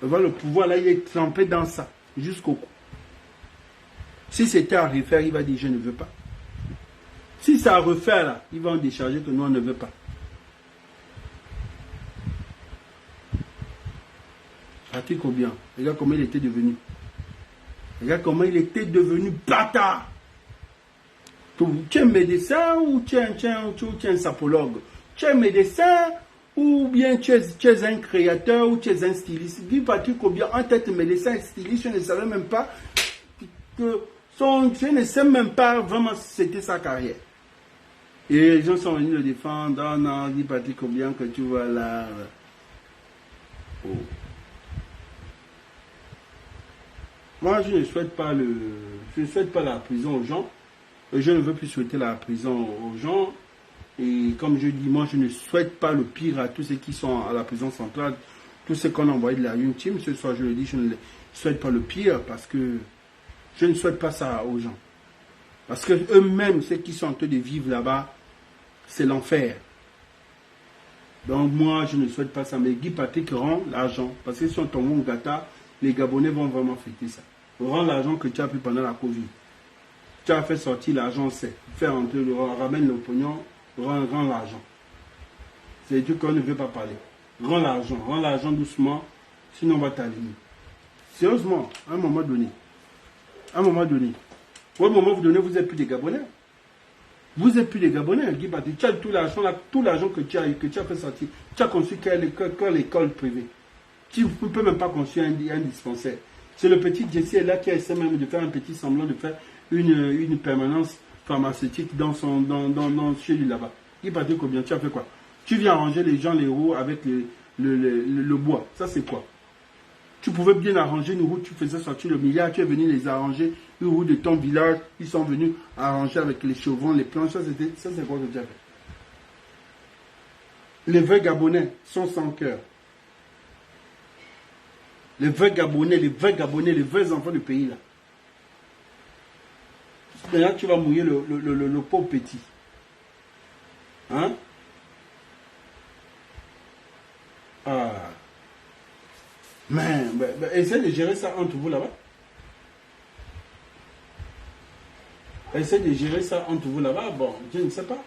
Le pouvoir, là, il est trempé dans ça, jusqu'au cou. Si c'était à refaire, il va dire, je ne veux pas. Si c'est à refaire, là, il va en décharger que nous, on ne veut pas. Patrick Obien, regarde comment il était devenu. Regarde comment il était devenu bâtard. Tu es médecin ou tu es un sapologue? Tu es médecin ou bien tu es un créateur ou tu es un styliste? Guy Patrick Obien, en tête médecin et styliste, je ne savais même pas je ne sais même pas vraiment si c'était sa carrière. Et les gens sont venus le défendre. Oh non, Guy Patrick Obien, que tu vois là. Oh. Moi, je ne souhaite pas la prison aux gens. Je ne veux plus souhaiter la prison aux gens. Et comme je dis, moi, je ne souhaite pas le pire à tous ceux qui sont à la prison centrale. Tous ceux qu'on a envoyés de la Une Team. Ce soir, je le dis, je ne souhaite pas le pire parce que je ne souhaite pas ça aux gens. Parce que eux-mêmes, ceux qui sont en train de vivre là-bas, c'est l'enfer. Donc moi, je ne souhaite pas ça. Mais Guy Patrick rend l'argent. Parce que si on tombe au Gata, les Gabonais vont vraiment fêter ça. Rends l'argent que tu as pris pendant la Covid. Tu as fait sortir l'argent, c'est faire entrer, ramène le pognon, rends l'argent. C'est du qu'on ne veut pas parler. Rends l'argent doucement, sinon on va t'aligner. Sérieusement, à un moment donné, au moment vous donnez, vous n'êtes plus des Gabonais. Vous n'êtes plus des Gabonais, Guy Patrick. Tu as tout l'argent que tu as fait sortir. Tu as construit l'école privée. Tu ne peux même pas construire un dispensaire. C'est le petit Jesse là qui essaie même de faire un petit semblant de faire une permanence pharmaceutique chez lui là-bas. Guy Patrick Obien, tu as fait quoi? Tu viens arranger les gens, les roues avec le bois. Ça c'est quoi? Tu pouvais bien arranger une roue, tu faisais sortir le milliard, tu es venu les arranger, une roue de ton village, ils sont venus arranger avec les chevrons, les planches, ça c'est quoi que tu as fait? Les vrais Gabonais sont sans cœur. Les vrais Gabonais, les vrais enfants du pays là. D'ailleurs, tu vas mouiller le pauvre petit. Hein? Ah. Mais essaie de gérer ça entre vous là-bas. Essaie de gérer ça entre vous là-bas. Bon, je ne sais pas.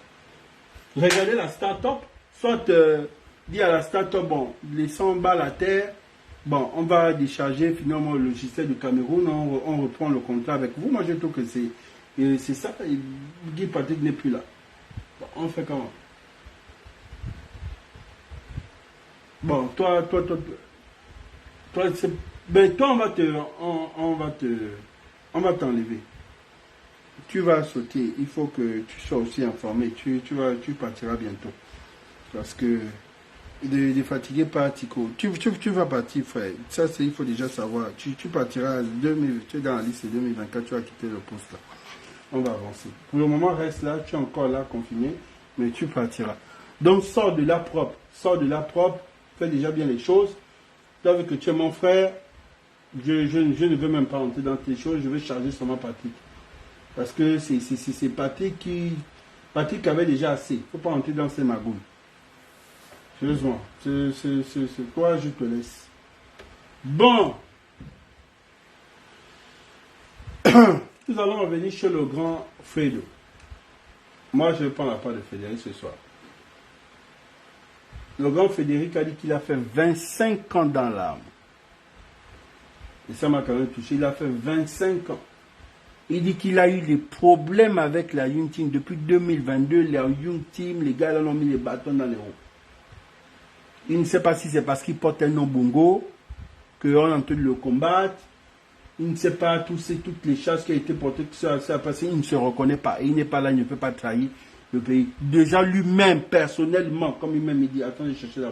Regardez la start-up. Soit dis à la start-up, bon, les 100 balles à terre. Bon, on va décharger finalement le logiciel du Cameroun. On reprend le contrat avec vous. Moi, je trouve que c'est ça. Guy Patrick n'est plus là. Bon, on fait comment? Bon, toi, ben, toi, on va t'enlever. Tu vas sauter. Il faut que tu sois aussi informé. Tu partiras bientôt. Parce que de fatiguer par Tico. Tu vas partir, frère. Ça, il faut déjà savoir. Tu partiras tu es dans la liste 2024, tu vas quitter le poste là. On va avancer. Pour le moment, reste là. Tu es encore là, confiné. Mais tu partiras. Donc, sors de là propre. Sors de là propre. Fais déjà bien les choses. Tu as vu que tu es mon frère. Je ne veux même pas entrer dans tes choses. Je vais charger seulement Patrick. Parce que c'est Patrick qui... Patrick avait déjà assez. Il ne faut pas entrer dans ces magouilles. Sérieusement. C'est quoi, je te laisse. Bon. Nous allons revenir chez le grand Fredo. Moi, je vais prendre la part de Frédéric ce soir. Le grand Frédéric a dit qu'il a fait 25 ans dans l'arme. Et ça m'a quand même touché. Il a fait 25 ans. Il dit qu'il a eu des problèmes avec la Young Team. Depuis 2022, la Young Team, les gars là ont mis les bâtons dans les roues. Il ne sait pas si c'est parce qu'il porte un nom bongo, qu'on est en train de le combattre. Il ne sait pas toutes les chasses qui ont été portées, que ça a passé. Il ne se reconnaît pas. Il n'est pas là, il ne peut pas trahir le pays. Déjà lui-même, personnellement, comme il dit, attends, je chercher la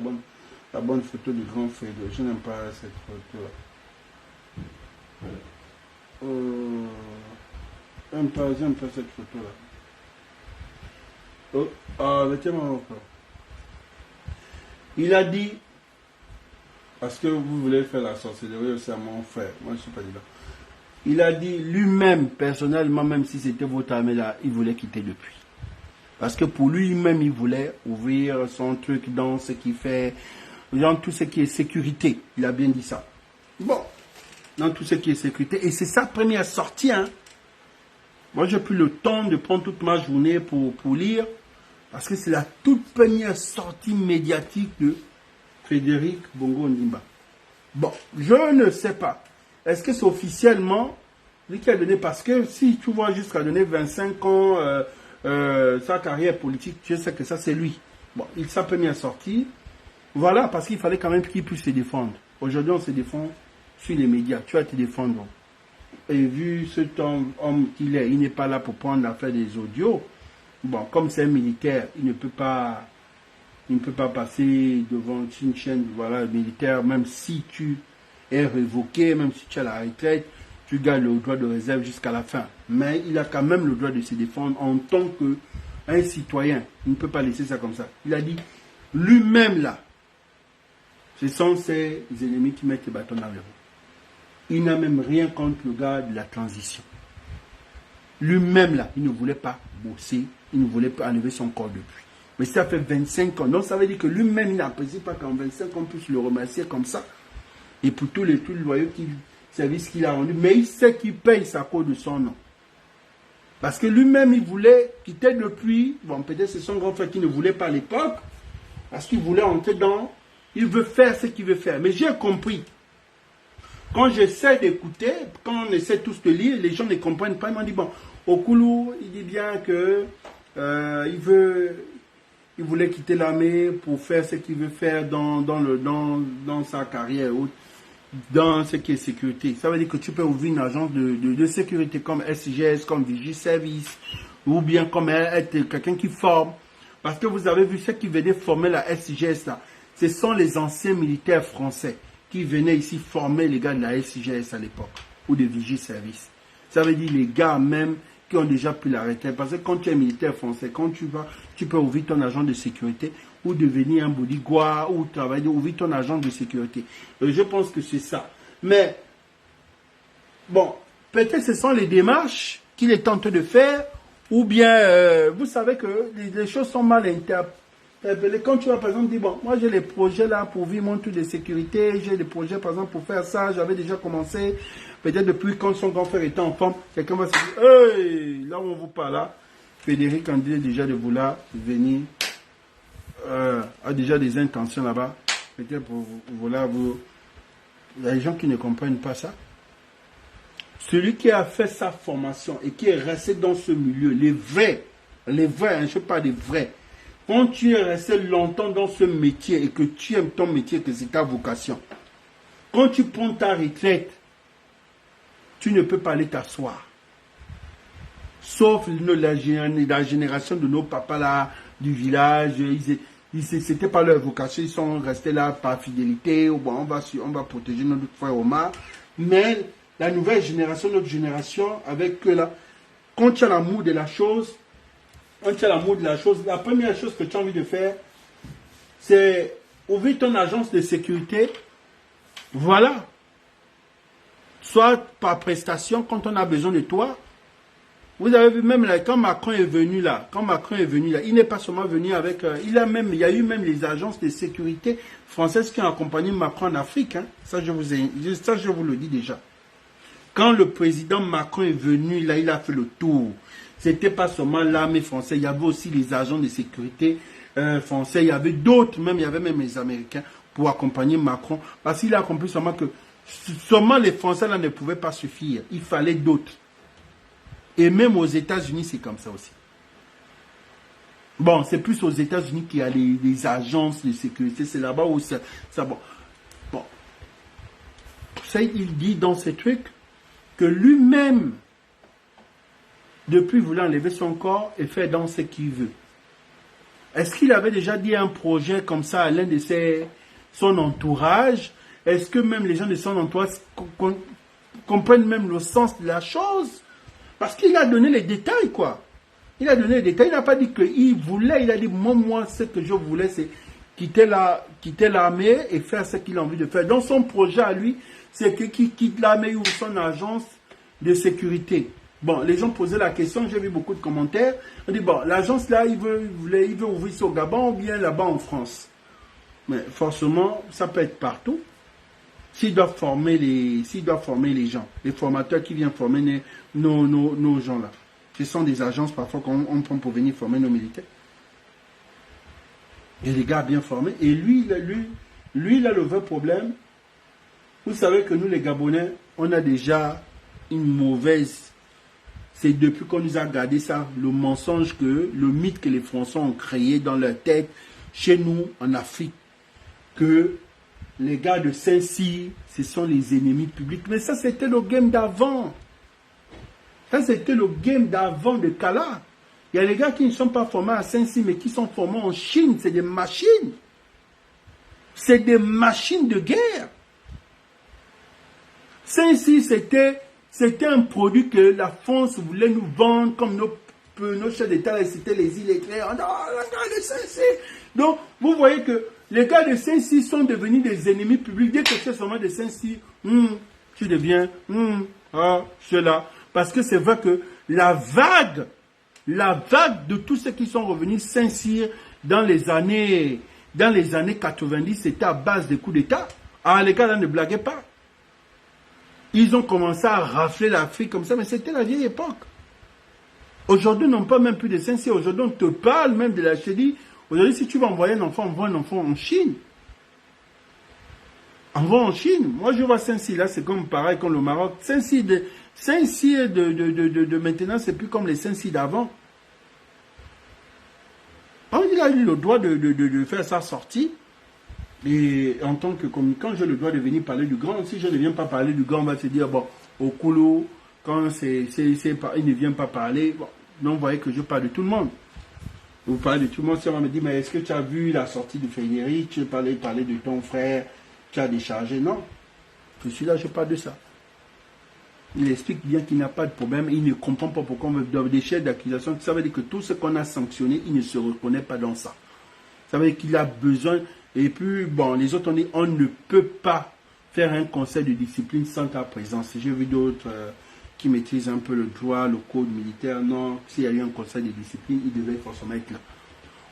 bonne photo du grand frère. Je n'aime pas cette photo-là. J'aime pas cette photo-là. Oh, mettez-moi encore. Il a dit, parce que vous voulez faire la sorcellerie aussi à mon frère, moi je ne suis pas dedans. Il a dit lui-même, personnellement, même si c'était votre armée là, il voulait quitter depuis. Parce que pour lui-même, il voulait ouvrir son truc dans ce qu'il fait, dans tout ce qui est sécurité. Il a bien dit ça. Bon, dans tout ce qui est sécurité. Et c'est sa première sortie. Hein. Moi, j'ai pris le temps de prendre toute ma journée pour lire. Parce que c'est la toute première sortie médiatique de Frédéric Bongo Ondimba. Bon, je ne sais pas. Est-ce que c'est officiellement lui qui a donné? Parce que si tu vois jusqu'à donner 25 ans sa carrière politique, je sais que ça c'est lui. Bon, sa première sortie. Voilà, parce qu'il fallait quand même qu'il puisse se défendre. Aujourd'hui, on se défend sur les médias. Tu vas te défendre. Et vu cet homme qu'il est, il n'est pas là pour prendre l'affaire des audios. Bon, comme c'est un militaire, il ne peut pas passer devant une chaîne, voilà, militaire, même si tu es révoqué, même si tu as la retraite, tu gardes le droit de réserve jusqu'à la fin. Mais il a quand même le droit de se défendre en tant qu'un citoyen. Il ne peut pas laisser ça comme ça. Il a dit, lui-même là, ce sont ses ennemis qui mettent les bâtons dans les roues. Il n'a même rien contre le gars de la transition. Lui-même là, il ne voulait pas bosser, il ne voulait pas enlever son corps depuis. Mais ça fait 25 ans. Donc ça veut dire que lui-même, il n'apprécie pas qu'en 25 ans, on puisse le remercier comme ça. Et pour tous les loyaux services qu'il a rendus. Mais il sait qu'il paye sa cause de son nom. Parce que lui-même, il voulait quitter depuis. Bon, peut-être c'est son grand frère qui ne voulait pas à l'époque. Parce qu'il voulait entrer dans. Il veut faire ce qu'il veut faire. Mais j'ai compris. Quand j'essaie d'écouter, quand on essaie tous de lire, les gens ne comprennent pas. Ils m'ont dit, bon, Okulu, il dit bien que il voulait quitter l'armée pour faire ce qu'il veut faire dans sa carrière, dans ce qui est sécurité. Ça veut dire que tu peux ouvrir une agence de sécurité comme SIGS, comme Vigiservice, ou bien comme être quelqu'un qui forme. Parce que vous avez vu ceux qui venaient former la SIGS là, ce sont les anciens militaires français qui venaient ici former les gars de la SIGS à l'époque, ou de Vigiservice. Ça veut dire les gars même qui ont déjà pris la retraite. Parce que quand tu es militaire français, quand tu vas, tu peux ouvrir ton agent de sécurité ou devenir un bodyguard ou travailler, ouvrir ton agent de sécurité. Je pense que c'est ça. Mais, bon, peut-être ce sont les démarches qu'il est en train de faire ou bien, vous savez que les choses sont mal Quand tu vas par exemple dire, bon, moi j'ai les projets là pour vivre mon truc de sécurité, j'ai des projets par exemple pour faire ça, j'avais déjà commencé, peut-être depuis quand son grand frère était en forme, quelqu'un va se dire, hey, là où on vous parle là, Frédéric André déjà de vouloir venir, a déjà des intentions là-bas, peut-être pour vouloir vous... Il y a des gens qui ne comprennent pas ça. Celui qui a fait sa formation et qui est resté dans ce milieu, les vrais, hein, je ne sais pas des vrais, quand tu es resté longtemps dans ce métier et que tu aimes ton métier, que c'est ta vocation, quand tu prends ta retraite, tu ne peux pas aller t'asseoir. Sauf la génération de nos papas là, du village, c'était pas leur vocation, ils sont restés là par fidélité, bon, on va protéger notre frère Omar, mais la nouvelle génération, notre génération, avec eux là, quand tu as l'amour de la chose, la première chose que tu as envie de faire, c'est ouvrir ton agence de sécurité. Voilà. Soit par prestation, quand on a besoin de toi. Vous avez vu même là, quand Macron est venu là, il n'est pas seulement venu avec... il y a eu même les agences de sécurité françaises qui ont accompagné Macron en Afrique. Hein. Ça, je vous le dis déjà. Quand le président Macron est venu là, il a fait le tour. C'était pas seulement l'armée française, il y avait aussi les agents de sécurité français, il y avait d'autres, il y avait même les Américains pour accompagner Macron. Parce qu'il a compris seulement que seulement les Français là ne pouvaient pas suffire. Il fallait d'autres. Et même aux États-Unis, c'est comme ça aussi. Bon, c'est plus aux États-Unis qu'il y a les agences de sécurité. C'est là-bas où ça bon. Ça, il dit dans ces trucs que lui-même, depuis, voulait enlever son corps et faire dans ce qu'il veut. Est-ce qu'il avait déjà dit un projet comme ça à l'un de son entourage? Est-ce que même les gens de son entourage comprennent même le sens de la chose? Parce qu'il a donné les détails, quoi. Il a donné les détails. Il n'a pas dit qu'il voulait. Il a dit, moi, ce que je voulais, c'est quitter l'armée et faire ce qu'il a envie de faire. Dans son projet à lui, c'est qu'il quitte l'armée ou son agence de sécurité. Bon, les gens posaient la question, j'ai vu beaucoup de commentaires. On dit, bon, l'agence là, il veut ouvrir ça au Gabon ou bien là-bas en France. Mais forcément, ça peut être partout. S'ils doivent former les gens, les formateurs qui viennent former nos gens là. Ce sont des agences parfois qu'on prend pour venir former nos militaires. Et les gars bien formés. Et lui, il a le vrai problème. Vous savez que nous, les Gabonais, on a déjà une mauvaise... C'est depuis qu'on nous a gardé ça, le mensonge le mythe que les Français ont créé dans leur tête, chez nous, en Afrique, que les gars de Saint-Cyr, ce sont les ennemis publics. Mais ça, c'était le game d'avant. Ça, c'était le game d'avant de Kala. Il y a les gars qui ne sont pas formés à Saint-Cyr, mais qui sont formés en Chine. C'est des machines. C'est des machines de guerre. Saint-Cyr, c'était un produit que la France voulait nous vendre comme nos chefs d'État, c'était les îles éclairs. Non, les Saint-Cyr. Donc, vous voyez que les gars de Saint-Cyr sont devenus des ennemis publics. Dès que tu es seulement de Saint-Cyr, tu deviens cela. Parce que c'est vrai que la vague de tous ceux qui sont revenus Saint-Cyr dans les années 90, c'était à base de coups d'État. Ah, les gars là ne blaguaient pas. Ils ont commencé à rafler l'Afrique comme ça, mais c'était la vieille époque. Aujourd'hui, on n'a pas même plus de Saint-Cyr. Aujourd'hui, on te parle même de la chérie. Aujourd'hui, si tu vas envoyer un enfant, envoie un enfant en Chine. Envoie en Chine. Moi, je vois Saint-Cyr, là, c'est comme pareil comme le Maroc. Saint-Cyr de maintenant, c'est plus comme les Saint-Cyr d'avant. Il a eu le droit de faire sa sortie. Et en tant que communicant, j'ai le droit de venir parler du grand. Si je ne viens pas parler du grand, on va se dire, bon, au Koulou, quand il ne vient pas parler, bon, donc vous voyez que je parle de tout le monde. Vous parlez de tout le monde, si on va me dire, mais est-ce que tu as vu la sortie de Frédéric, tu parlais de ton frère, tu as déchargé? Non. Je suis là, je parle de ça. Il explique bien qu'il n'a pas de problème, il ne comprend pas pourquoi on veut des chefs d'accusation. Ça veut dire que tout ce qu'on a sanctionné, il ne se reconnaît pas dans ça. Ça veut dire qu'il a besoin... Et puis, bon, les autres, on ne peut pas faire un conseil de discipline sans ta présence. J'ai vu d'autres qui maîtrisent un peu le droit, le code militaire. Non, s'il y a eu un conseil de discipline, il devait forcément être là.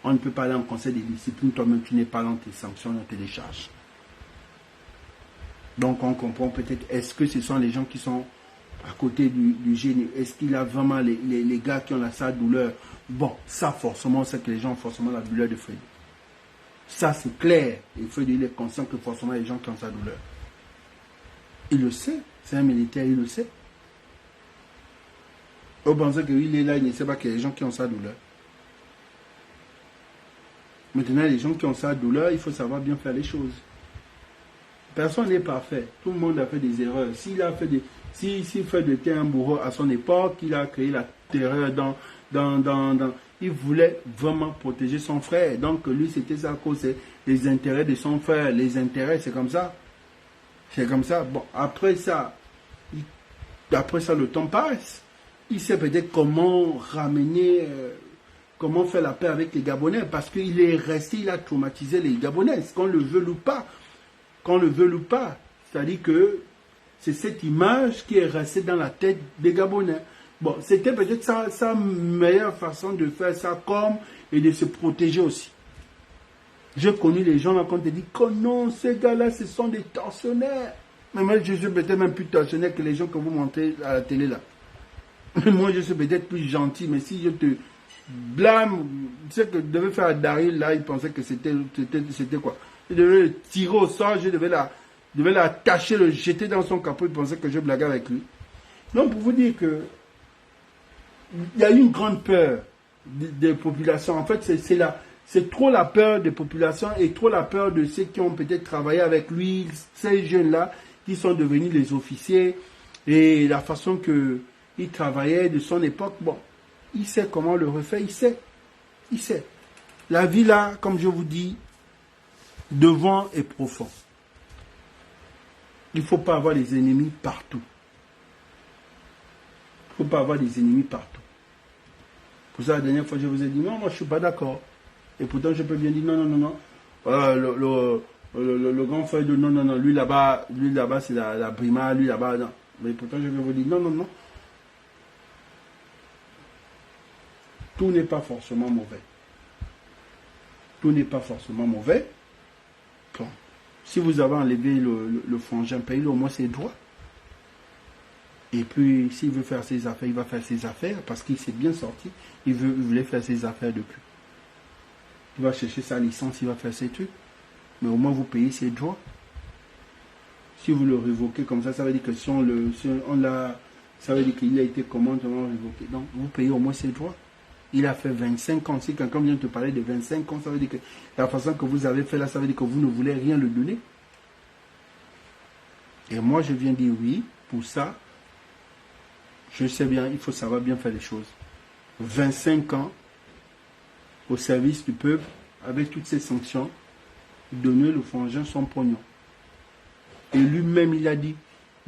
On ne peut pas aller en conseil de discipline, toi-même tu n'es pas dans tes sanctions, dans tes décharges. Donc on comprend peut-être, est-ce que ce sont les gens qui sont à côté du génie? Est-ce qu'il a vraiment les gars qui ont sa douleur? Bon, ça forcément, c'est que les gens ont forcément la douleur de Freddy. Ça c'est clair. Et Freddy il est conscient que forcément les gens qui ont sa douleur. Il le sait, c'est un militaire, il le sait. Vous pensez qu'il est là, il ne sait pas qu'il y a des gens qui ont sa douleur. Maintenant, les gens qui ont sa douleur, il faut savoir bien faire les choses. Personne n'est parfait. Tout le monde a fait des erreurs. S'il fait de un bourreau à son époque, il a créé la terreur il voulait vraiment protéger son frère. Donc, lui, c'était ça à cause des intérêts de son frère. Les intérêts, c'est comme ça. C'est comme ça. Bon, après ça, le temps passe. Il sait peut-être comment ramener... comment faire la paix avec les Gabonais, parce qu'il est resté, il a traumatisé les Gabonais, qu'on le veut ou pas. Qu'on le veut ou pas. C'est-à-dire que c'est cette image qui est restée dans la tête des Gabonais. Bon, c'était peut-être sa meilleure façon de faire ça comme et de se protéger aussi. J'ai connu les gens là quand on te dit que non, ces gars-là, ce sont des tortionnaires. Mais moi, je suis peut-être même plus tortionnaire que les gens que vous montrez à la télé là. Moi, je suis peut-être plus gentil, mais si je te blâme, tu sais que je devais faire à Daryl, là, il pensait que c'était quoi? Je devais le tirer au sort, je devais l'attacher, le jeter dans son capot, il pensait que je blaguais avec lui. Donc, pour vous dire que il y a eu une grande peur des populations. En fait, c'est trop la peur des populations et trop la peur de ceux qui ont peut-être travaillé avec lui, ces jeunes-là, qui sont devenus les officiers, et la façon qu'il travaillait de son époque. Bon, il sait comment le refaire, il sait. La vie là, comme je vous dis, devant est profond. Il ne faut pas avoir des ennemis partout. Il ne faut pas avoir des ennemis partout. Pour ça, la dernière fois, je vous ai dit, non, moi, je ne suis pas d'accord. Et pourtant, je peux bien dire, non. Voilà, le grand frère de non, lui là-bas, c'est la Brima, lui là-bas, non. Mais pourtant, je vais vous dire, non. Tout n'est pas forcément mauvais. Tout n'est pas forcément mauvais. Bon. Si vous avez enlevé le frangin, payez-le au moins ses droits. Et puis, s'il veut faire ses affaires, il va faire ses affaires parce qu'il s'est bien sorti. Il voulait faire ses affaires depuis. Il va chercher sa licence, il va faire ses trucs. Mais au moins, vous payez ses droits. Si vous le révoquez comme ça, ça veut dire que si on l'a, ça veut dire qu'il a été commandement révoqué. Donc, vous payez au moins ses droits. Il a fait 25 ans. Si quelqu'un vient te parler de 25 ans, ça veut dire que la façon que vous avez fait là, ça veut dire que vous ne voulez rien le donner. Et moi, je viens dire oui, pour ça, je sais bien, il faut savoir bien faire les choses. 25 ans au service du peuple, avec toutes ces sanctions, donner le frangin son pognon. Et lui-même, il a dit,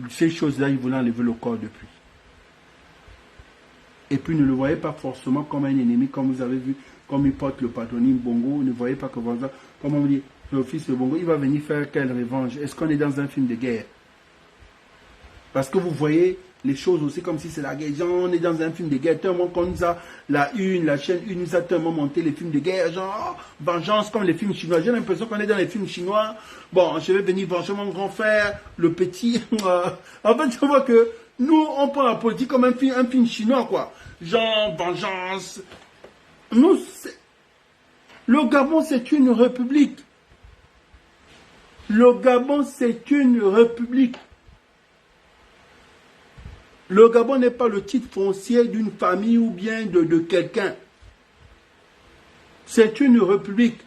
ces choses-là, il voulait enlever le corps depuis. Et puis, ne le voyez pas forcément comme un ennemi, comme vous avez vu, comme il porte le patronyme Bongo, ne voyez pas que, comme on dit, le fils de Bongo, il va venir faire quelle revanche? Est-ce qu'on est dans un film de guerre? Parce que vous voyez les choses aussi comme si c'est la guerre. Genre, on est dans un film de guerre. Tellement qu'on nous a, la chaîne 1 nous a tellement monté les films de guerre. Genre, vengeance comme les films chinois. J'ai l'impression qu'on est dans les films chinois. Bon, je vais venir venger mon grand frère, le petit. En fait, je vois que nous, on prend la politique comme un film chinois, quoi. Genre, vengeance. Nous, le Gabon, c'est une république. Le Gabon, c'est une république. Le Gabon n'est pas le titre foncier d'une famille ou bien de quelqu'un. C'est une république.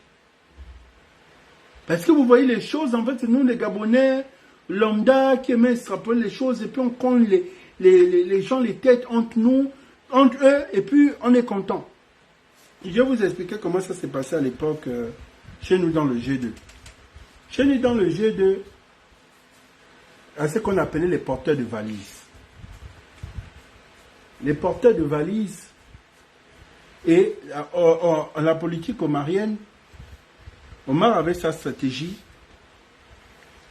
Parce que vous voyez les choses, en fait, c'est nous les Gabonais, lambda, qui aiment extrapoler les choses, et puis on cogne les gens les têtes entre nous, entre eux, et puis on est content. Je vais vous expliquer comment ça s'est passé à l'époque chez nous dans le G2. Chez nous dans le G2, à ce qu'on appelait les porteurs de valises. Les porteurs de valises et la politique omarienne, Omar avait sa stratégie.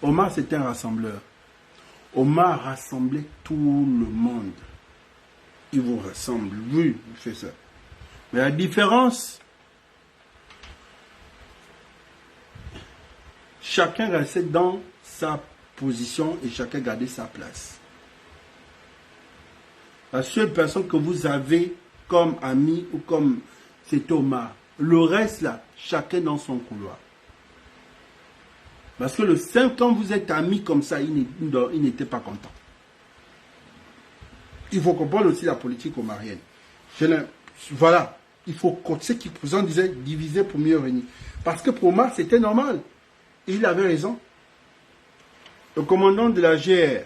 Omar, c'était un rassembleur. Omar rassemblait tout le monde. Il vous rassemble, oui, il fait ça. Mais la différence chacun restait dans sa position et chacun gardait sa place. La seule personne que vous avez comme ami ou comme c'est Thomas. Le reste là, chacun dans son couloir. Parce que le 5 quand vous êtes amis comme ça, il n'était pas content. Il faut comprendre aussi la politique omarienne. Voilà, il faut, ce qui présent disait diviser pour mieux régner. Parce que pour Omar, c'était normal. Et il avait raison. Le commandant de la GR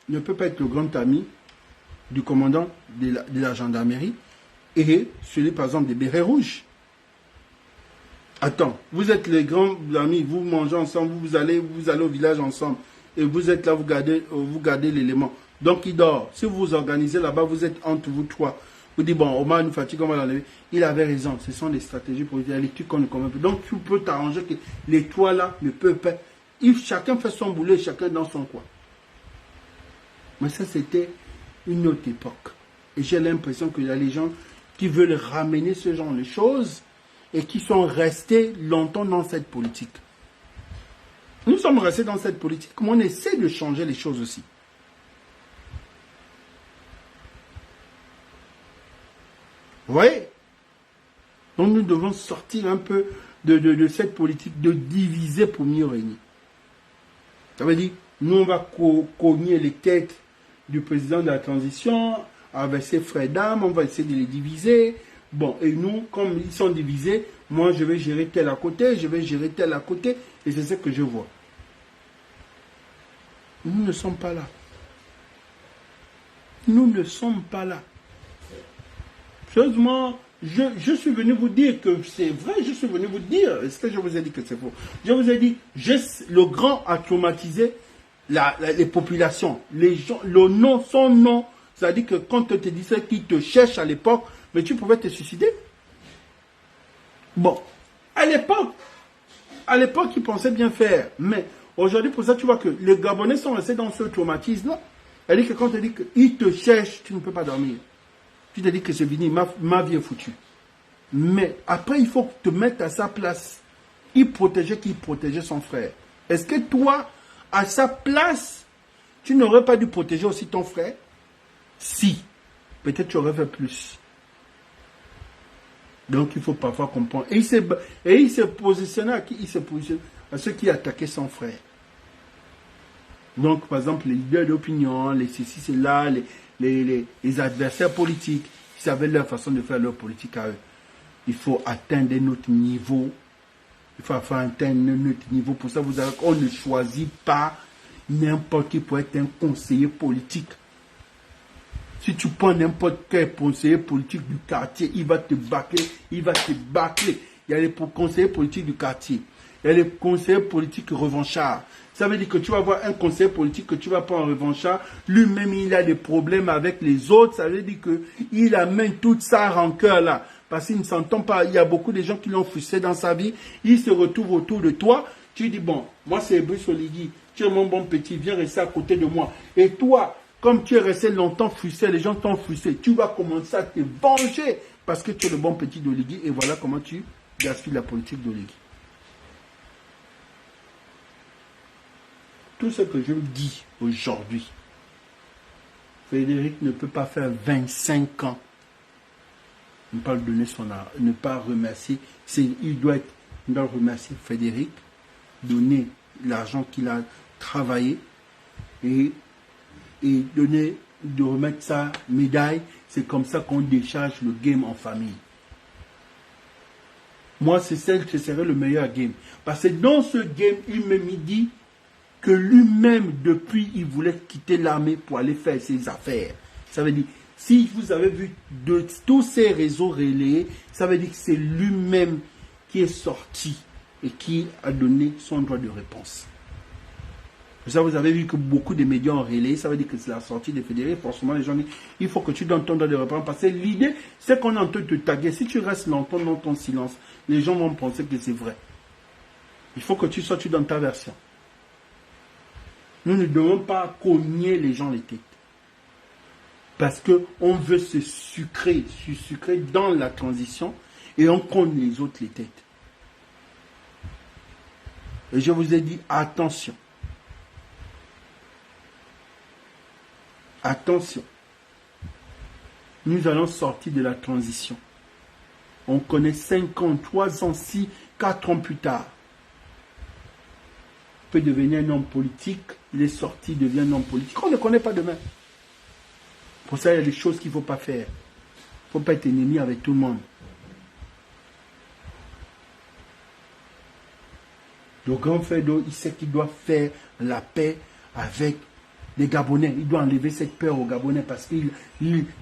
ne peut pas être le grand ami du commandant de la gendarmerie et celui, par exemple, des bérets rouges. Attends, vous êtes les grands amis, vous mangez ensemble, vous allez au village ensemble et vous êtes là, vous gardez l'élément. Donc il dort. Si vous vous organisez là-bas, vous êtes entre vous trois. Vous dites, bon, Omar nous fatigue, on va l'enlever. Il avait raison, ce sont des stratégies politiques, les trucs qu'on ne connaît pas. Donc tu peux t'arranger que les trois là ne peuvent pas. Chacun fait son boulot, chacun dans son coin. Mais ça, c'était une autre époque. Et j'ai l'impression qu'il y a les gens qui veulent ramener ce genre de choses et qui sont restés longtemps dans cette politique. Nous sommes restés dans cette politique, mais on essaie de changer les choses aussi. Vous voyez? Donc nous devons sortir un peu de cette politique de diviser pour mieux régner. Ça veut dire, nous on va cogner les têtes du président de la transition avec ses frères d'armes, on va essayer de les diviser. Bon, et nous, comme ils sont divisés, moi je vais gérer tel à côté, je vais gérer tel à côté, et c'est ce que je vois. Nous ne sommes pas là. Nous ne sommes pas là. Sérieusement, je suis venu vous dire que c'est vrai, je suis venu vous dire, est-ce que je vous ai dit que c'est faux? Je vous ai dit, le grand a traumatisé les populations, les gens, le nom, son nom, c'est-à-dire que quand on te disait qu'il te cherche à l'époque, mais tu pouvais te suicider. Bon, à l'époque, ils pensaient bien faire, mais aujourd'hui, pour ça, tu vois que les Gabonais sont restés dans ce traumatisme. C'est-à-dire que quand on te dit qu'ils te cherchent, tu ne peux pas dormir. Tu te dis que c'est fini, ma vie est foutue. Mais après, il faut te mettre à sa place. Il protégeait son frère. Est-ce que toi, à sa place, tu n'aurais pas dû protéger aussi ton frère? Si. Peut-être tu aurais fait plus. Donc, il faut parfois comprendre. Et il s'est positionné à qui? Il s'est positionné à ceux qui attaquaient son frère. Donc, par exemple, les leaders d'opinion, les ceci, c'est là, les adversaires politiques, qui savaient leur façon de faire leur politique à eux. Il faut atteindre un autre niveau. Il faut atteindre un autre niveau. Pour ça, on ne choisit pas n'importe qui pour être un conseiller politique. Si tu prends n'importe quel conseiller politique du quartier, il va te bâcler. Il y a les conseillers politiques du quartier. Il y a les conseillers politiques revanchards. Ça veut dire que tu vas avoir un conseiller politique que tu vas prendre en revanchard. Lui-même, il a des problèmes avec les autres. Ça veut dire qu'il amène toute sa rancœur là. Parce qu'il ne s'entend pas. Il y a beaucoup de gens qui l'ont frustré dans sa vie. Il se retrouve autour de toi. Tu dis, bon, moi c'est Brice Oligui. Tu es mon bon petit, viens rester à côté de moi. Et toi, comme tu es resté longtemps frustré, les gens t'ont frustré. Tu vas commencer à te venger parce que tu es le bon petit d'Oligui. Et voilà comment tu gaspilles la politique d'Oligui. Tout ce que je dis aujourd'hui, Frédéric ne peut pas faire 25 ans, ne pas donner son argent, ne pas remercier. Il doit remercier Frédéric, donner l'argent qu'il a travaillé et de remettre sa médaille. C'est comme ça qu'on décharge le game en famille. Moi, c'est celle qui serait le meilleur game. Parce que dans ce game, il me dit que lui-même, depuis, il voulait quitter l'armée pour aller faire ses affaires. Ça veut dire, si vous avez vu de tous ces réseaux relayés, ça veut dire que c'est lui-même qui est sorti et qui a donné son droit de réponse. Ça, vous avez vu que beaucoup de médias ont relayé, ça veut dire que c'est la sortie de Frédéric. Forcément, les gens disent, il faut que tu donnes ton droit de réponse. Parce que l'idée, c'est qu'on est en train de te taguer. Si tu restes longtemps dans ton silence, les gens vont penser que c'est vrai. Il faut que tu donnes ta version. Nous ne devons pas cogner les gens les têtes. Parce qu'on veut se sucrer dans la transition et on cogne les autres les têtes. Et je vous ai dit, attention. Attention. Nous allons sortir de la transition. On connaît 5 ans, 3 ans, 6, 4 ans plus tard. Il peut devenir un homme politique. Il est sorti, il devient un homme politique. On ne connaît pas demain. Pour ça, il y a des choses qu'il ne faut pas faire. Il ne faut pas être ennemi avec tout le monde. Le grand Fedo, il sait qu'il doit faire la paix avec les Gabonais. Il doit enlever cette peur aux Gabonais parce qu'il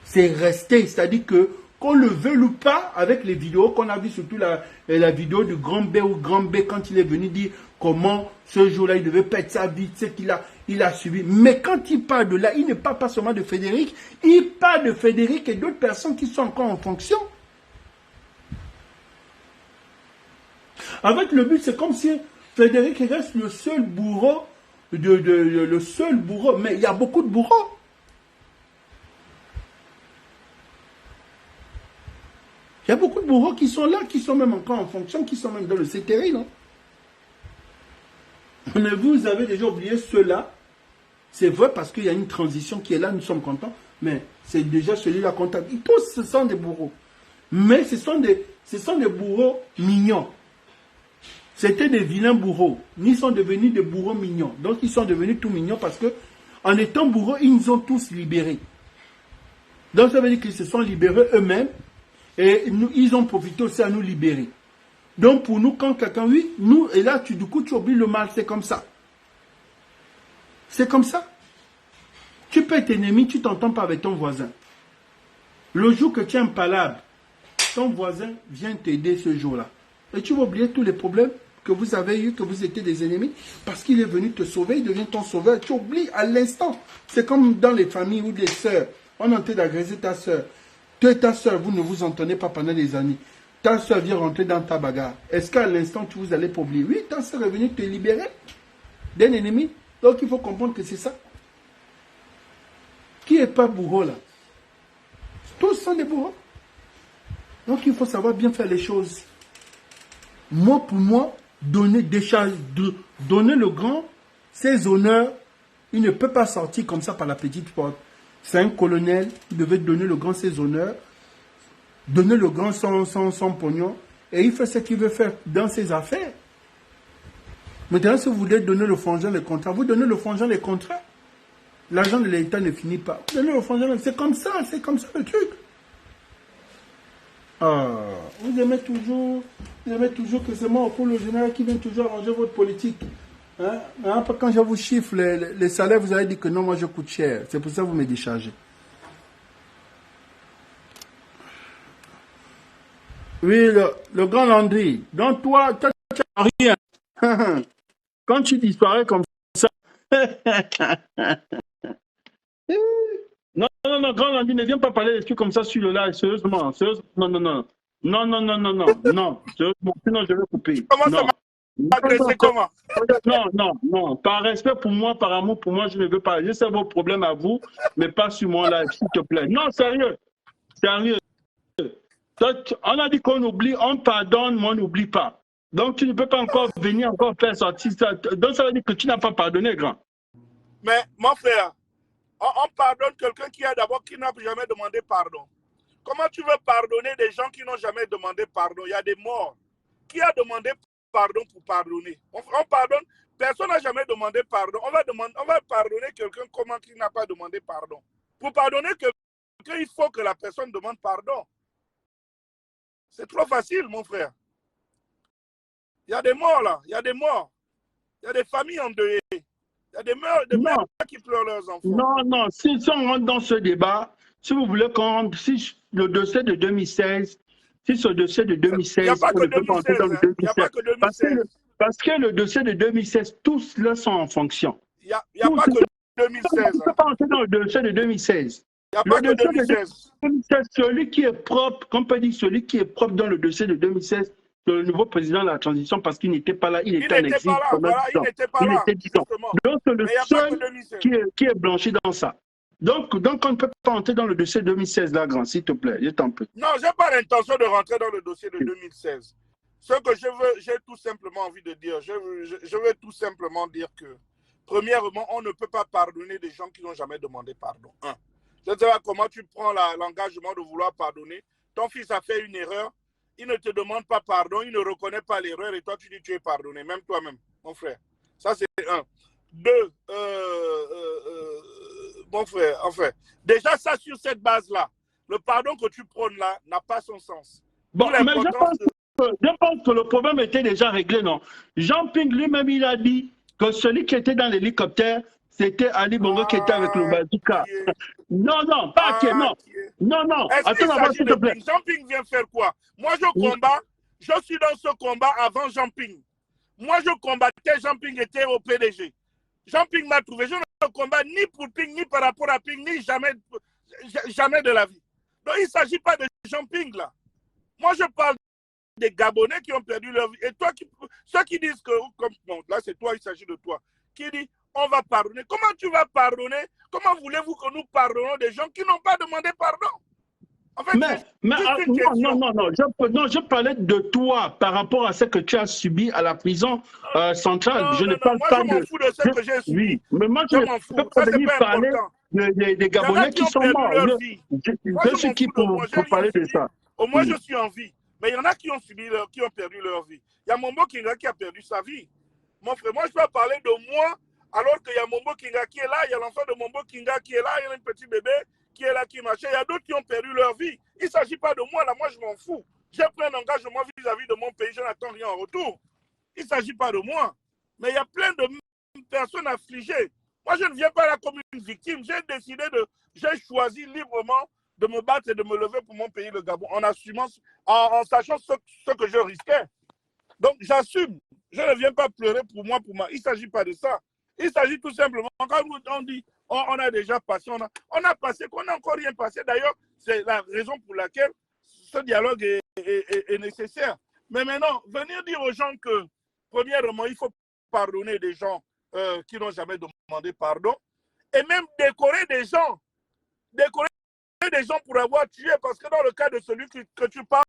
c'est resté. C'est-à-dire que qu'on le veuille ou pas, avec les vidéos qu'on a vues, surtout la vidéo du Grand B ou Grand B, quand il est venu dire comment ce jour-là, il devait perdre sa vie, tu sais il a suivi. Mais quand il parle de là, il ne parle pas seulement de Frédéric, il parle de Frédéric et d'autres personnes qui sont encore en fonction. Avec le but, c'est comme si Frédéric reste le seul bourreau, le seul bourreau, mais il y a beaucoup de bourreaux. Il y a beaucoup de bourreaux qui sont là, qui sont même encore en fonction, qui sont même dans le CTRI, non? Mais vous avez déjà oublié ceux-là. C'est vrai parce qu'il y a une transition qui est là, nous sommes contents, mais c'est déjà celui-là comptable. Tous, ce sont des bourreaux. Mais ce sont des bourreaux mignons. C'était des vilains bourreaux. Ils sont devenus des bourreaux mignons. Donc ils sont devenus tout mignons parce que en étant bourreaux, ils nous ont tous libérés. Donc ça veut dire qu'ils se sont libérés eux-mêmes et ils ont profité aussi à nous libérer. Donc pour nous, quand quelqu'un, oui, nous, et là, du coup, tu oublies le mal, c'est comme ça. C'est comme ça. Tu peux être ennemi, tu t'entends pas avec ton voisin. Le jour que tu es impalable, ton voisin vient t'aider ce jour-là. Et tu vas oublier tous les problèmes que vous avez eu, que vous étiez des ennemis, parce qu'il est venu te sauver, il devient ton sauveur. Tu oublies à l'instant. C'est comme dans les familles ou des sœurs. On est en train d'agresser ta sœur. Toi et ta sœur, vous ne vous entendez pas pendant des années. Ta sœur vient rentrer dans ta bagarre. Est-ce qu'à l'instant, tu vous allez pas oublier? Oui, ta sœur est venue te libérer d'un ennemi. Donc, il faut comprendre que c'est ça. Qui n'est pas bourreau, là? Tous sont des bourreaux. Donc, il faut savoir bien faire les choses. Moi, pour moi, donner le grand, ses honneurs, il ne peut pas sortir comme ça par la petite porte. C'est un colonel, il devait donner le grand ses honneurs, donner le grand son pognon, et il fait ce qu'il veut faire dans ses affaires. Maintenant, si vous voulez donner le frangin les contrats, vous donnez le frangin les contrats. L'argent de l'État ne finit pas. Vous donnez le frangin, c'est comme ça le truc. Ah, vous aimez toujours que c'est moi, pour le général, qui vient toujours arranger votre politique. Hein? Quand je vous chiffre les salaires, vous allez dire que non, moi je coûte cher. C'est pour ça que vous me déchargez. Oui, le grand Landry. Donc toi, tu n'as rien. Quand tu disparais comme ça. Non, grand Landry, ne viens pas parler des trucs comme ça sur le live, sérieusement. Non, sérieusement, sinon je vais couper. Comment ça m'a agressé comment? Non, par respect pour moi, par amour pour moi, je ne veux pas. Je sais vos problèmes à vous, mais pas sur mon live, s'il te plaît. Non, sérieux. On a dit qu'on oublie, on pardonne, mais on n'oublie pas. Donc tu ne peux pas encore venir encore faire sortir ça. Donc ça veut dire que tu n'as pas pardonné, grand. Mais mon frère, on pardonne quelqu'un qui n'a jamais demandé pardon. Comment tu veux pardonner des gens qui n'ont jamais demandé pardon? Il y a des morts. Qui a demandé pardon pour pardonner? On pardonne. Personne n'a jamais demandé pardon. On va pardonner quelqu'un qui n'a pas demandé pardon. Pour pardonner quelqu'un, il faut que la personne demande pardon. C'est trop facile, mon frère. Il y a des morts là. Il y a des morts. Il y a des familles endeuillées. Il y a des mères qui pleurent leurs enfants. Non. Si on rentre dans ce débat, si vous voulez qu'on rentre, si le dossier de 2016, il n'y a pas que 2016. Parce que le dossier de 2016, tous là sont en fonction. Il n'y a pas que 2016. On ne peut pas entrer dans le dossier de 2016. Il n'y a pas que 2016. Celui qui est propre, comme on peut dire, celui qui est propre dans le dossier de 2016, le nouveau président de la transition, parce qu'il n'était pas là, il était en exil. Il n'était pas là. Donc c'est le seul qui est blanchi dans ça. Donc on ne peut pas entrer dans le dossier 2016 là, grand, s'il te plaît, je t'en prie. Non, je n'ai pas l'intention de rentrer dans le dossier de 2016. ce que je veux, j'ai tout simplement envie de dire, je veux tout simplement dire que, premièrement, on ne peut pas pardonner des gens qui n'ont jamais demandé pardon. Un. Je ne sais pas comment tu prends l'engagement de vouloir pardonner. Ton fils a fait une erreur, il ne te demande pas pardon, il ne reconnaît pas l'erreur et toi tu dis tu es pardonné, même toi-même, mon frère. Ça c'est un. Deux, mon frère, enfin, déjà ça sur cette base-là, le pardon que tu prônes là n'a pas son sens. Bon, mais je pense que le problème était déjà réglé, non? Jean-Ping lui-même, il a dit que celui qui était dans l'hélicoptère, c'était Ali Bongo qui était avec le bazooka. Non, non, pas qui, non. Non, non, attends d'abord, s'il te plaît. Jean-Ping vient faire quoi? Moi, je combat, je suis dans ce combat avant Jean-Ping. Moi, je combattais, Jean-Ping était au PDG. Jean-Ping m'a trouvé, je ne combat ni pour Ping, ni par rapport à Ping, ni jamais de la vie. Donc, il ne s'agit pas de Jean-Ping, là. Moi, je parle des Gabonais qui ont perdu leur vie. Et toi, ceux qui disent que, comme, non, là, c'est toi, il s'agit de toi, qui dit, on va pardonner. Comment tu vas pardonner? Comment voulez-vous que nous pardonnons des gens qui n'ont pas demandé pardon? En fait, je parlais de toi par rapport à ce que tu as subi à la prison centrale. Je ne parle pas de... Moi, je m'en fous de ce que j'ai subi. Oui, mais moi, je ne peux pas venir parler des Gabonais qui sont morts. Je suis qui pour parler de ça? Au moins, je suis en vie. Mais il y en a qui ont perdu leur vie. Il y a Mombo Kinga qui a perdu sa vie. Mon frère, moi, je peux parler de moi, alors qu'il y a Mombo Kinga qui est là, il y a l'enfant de Mombo Kinga qui est là, il y a un petit bébé qui est là, qui marche. Il y a d'autres qui ont perdu leur vie. Il ne s'agit pas de moi, là, moi, je m'en fous. J'ai pris un engagement vis-à-vis de mon pays, je n'attends rien en retour. Il ne s'agit pas de moi. Mais il y a plein de personnes affligées. Moi, je ne viens pas là comme une victime. J'ai choisi librement de me battre et de me lever pour mon pays, le Gabon, en assumant, en sachant ce que je risquais. Donc, j'assume. Je ne viens pas pleurer pour moi, Il ne s'agit pas de ça. Il s'agit tout simplement, quand on dit, on a déjà passé, on a passé, qu'on n'a encore rien passé. D'ailleurs, c'est la raison pour laquelle ce dialogue est nécessaire. Mais maintenant, venir dire aux gens que, premièrement, il faut pardonner des gens qui n'ont jamais demandé pardon, et même décorer des gens pour avoir tué, parce que dans le cas de celui que tu parles,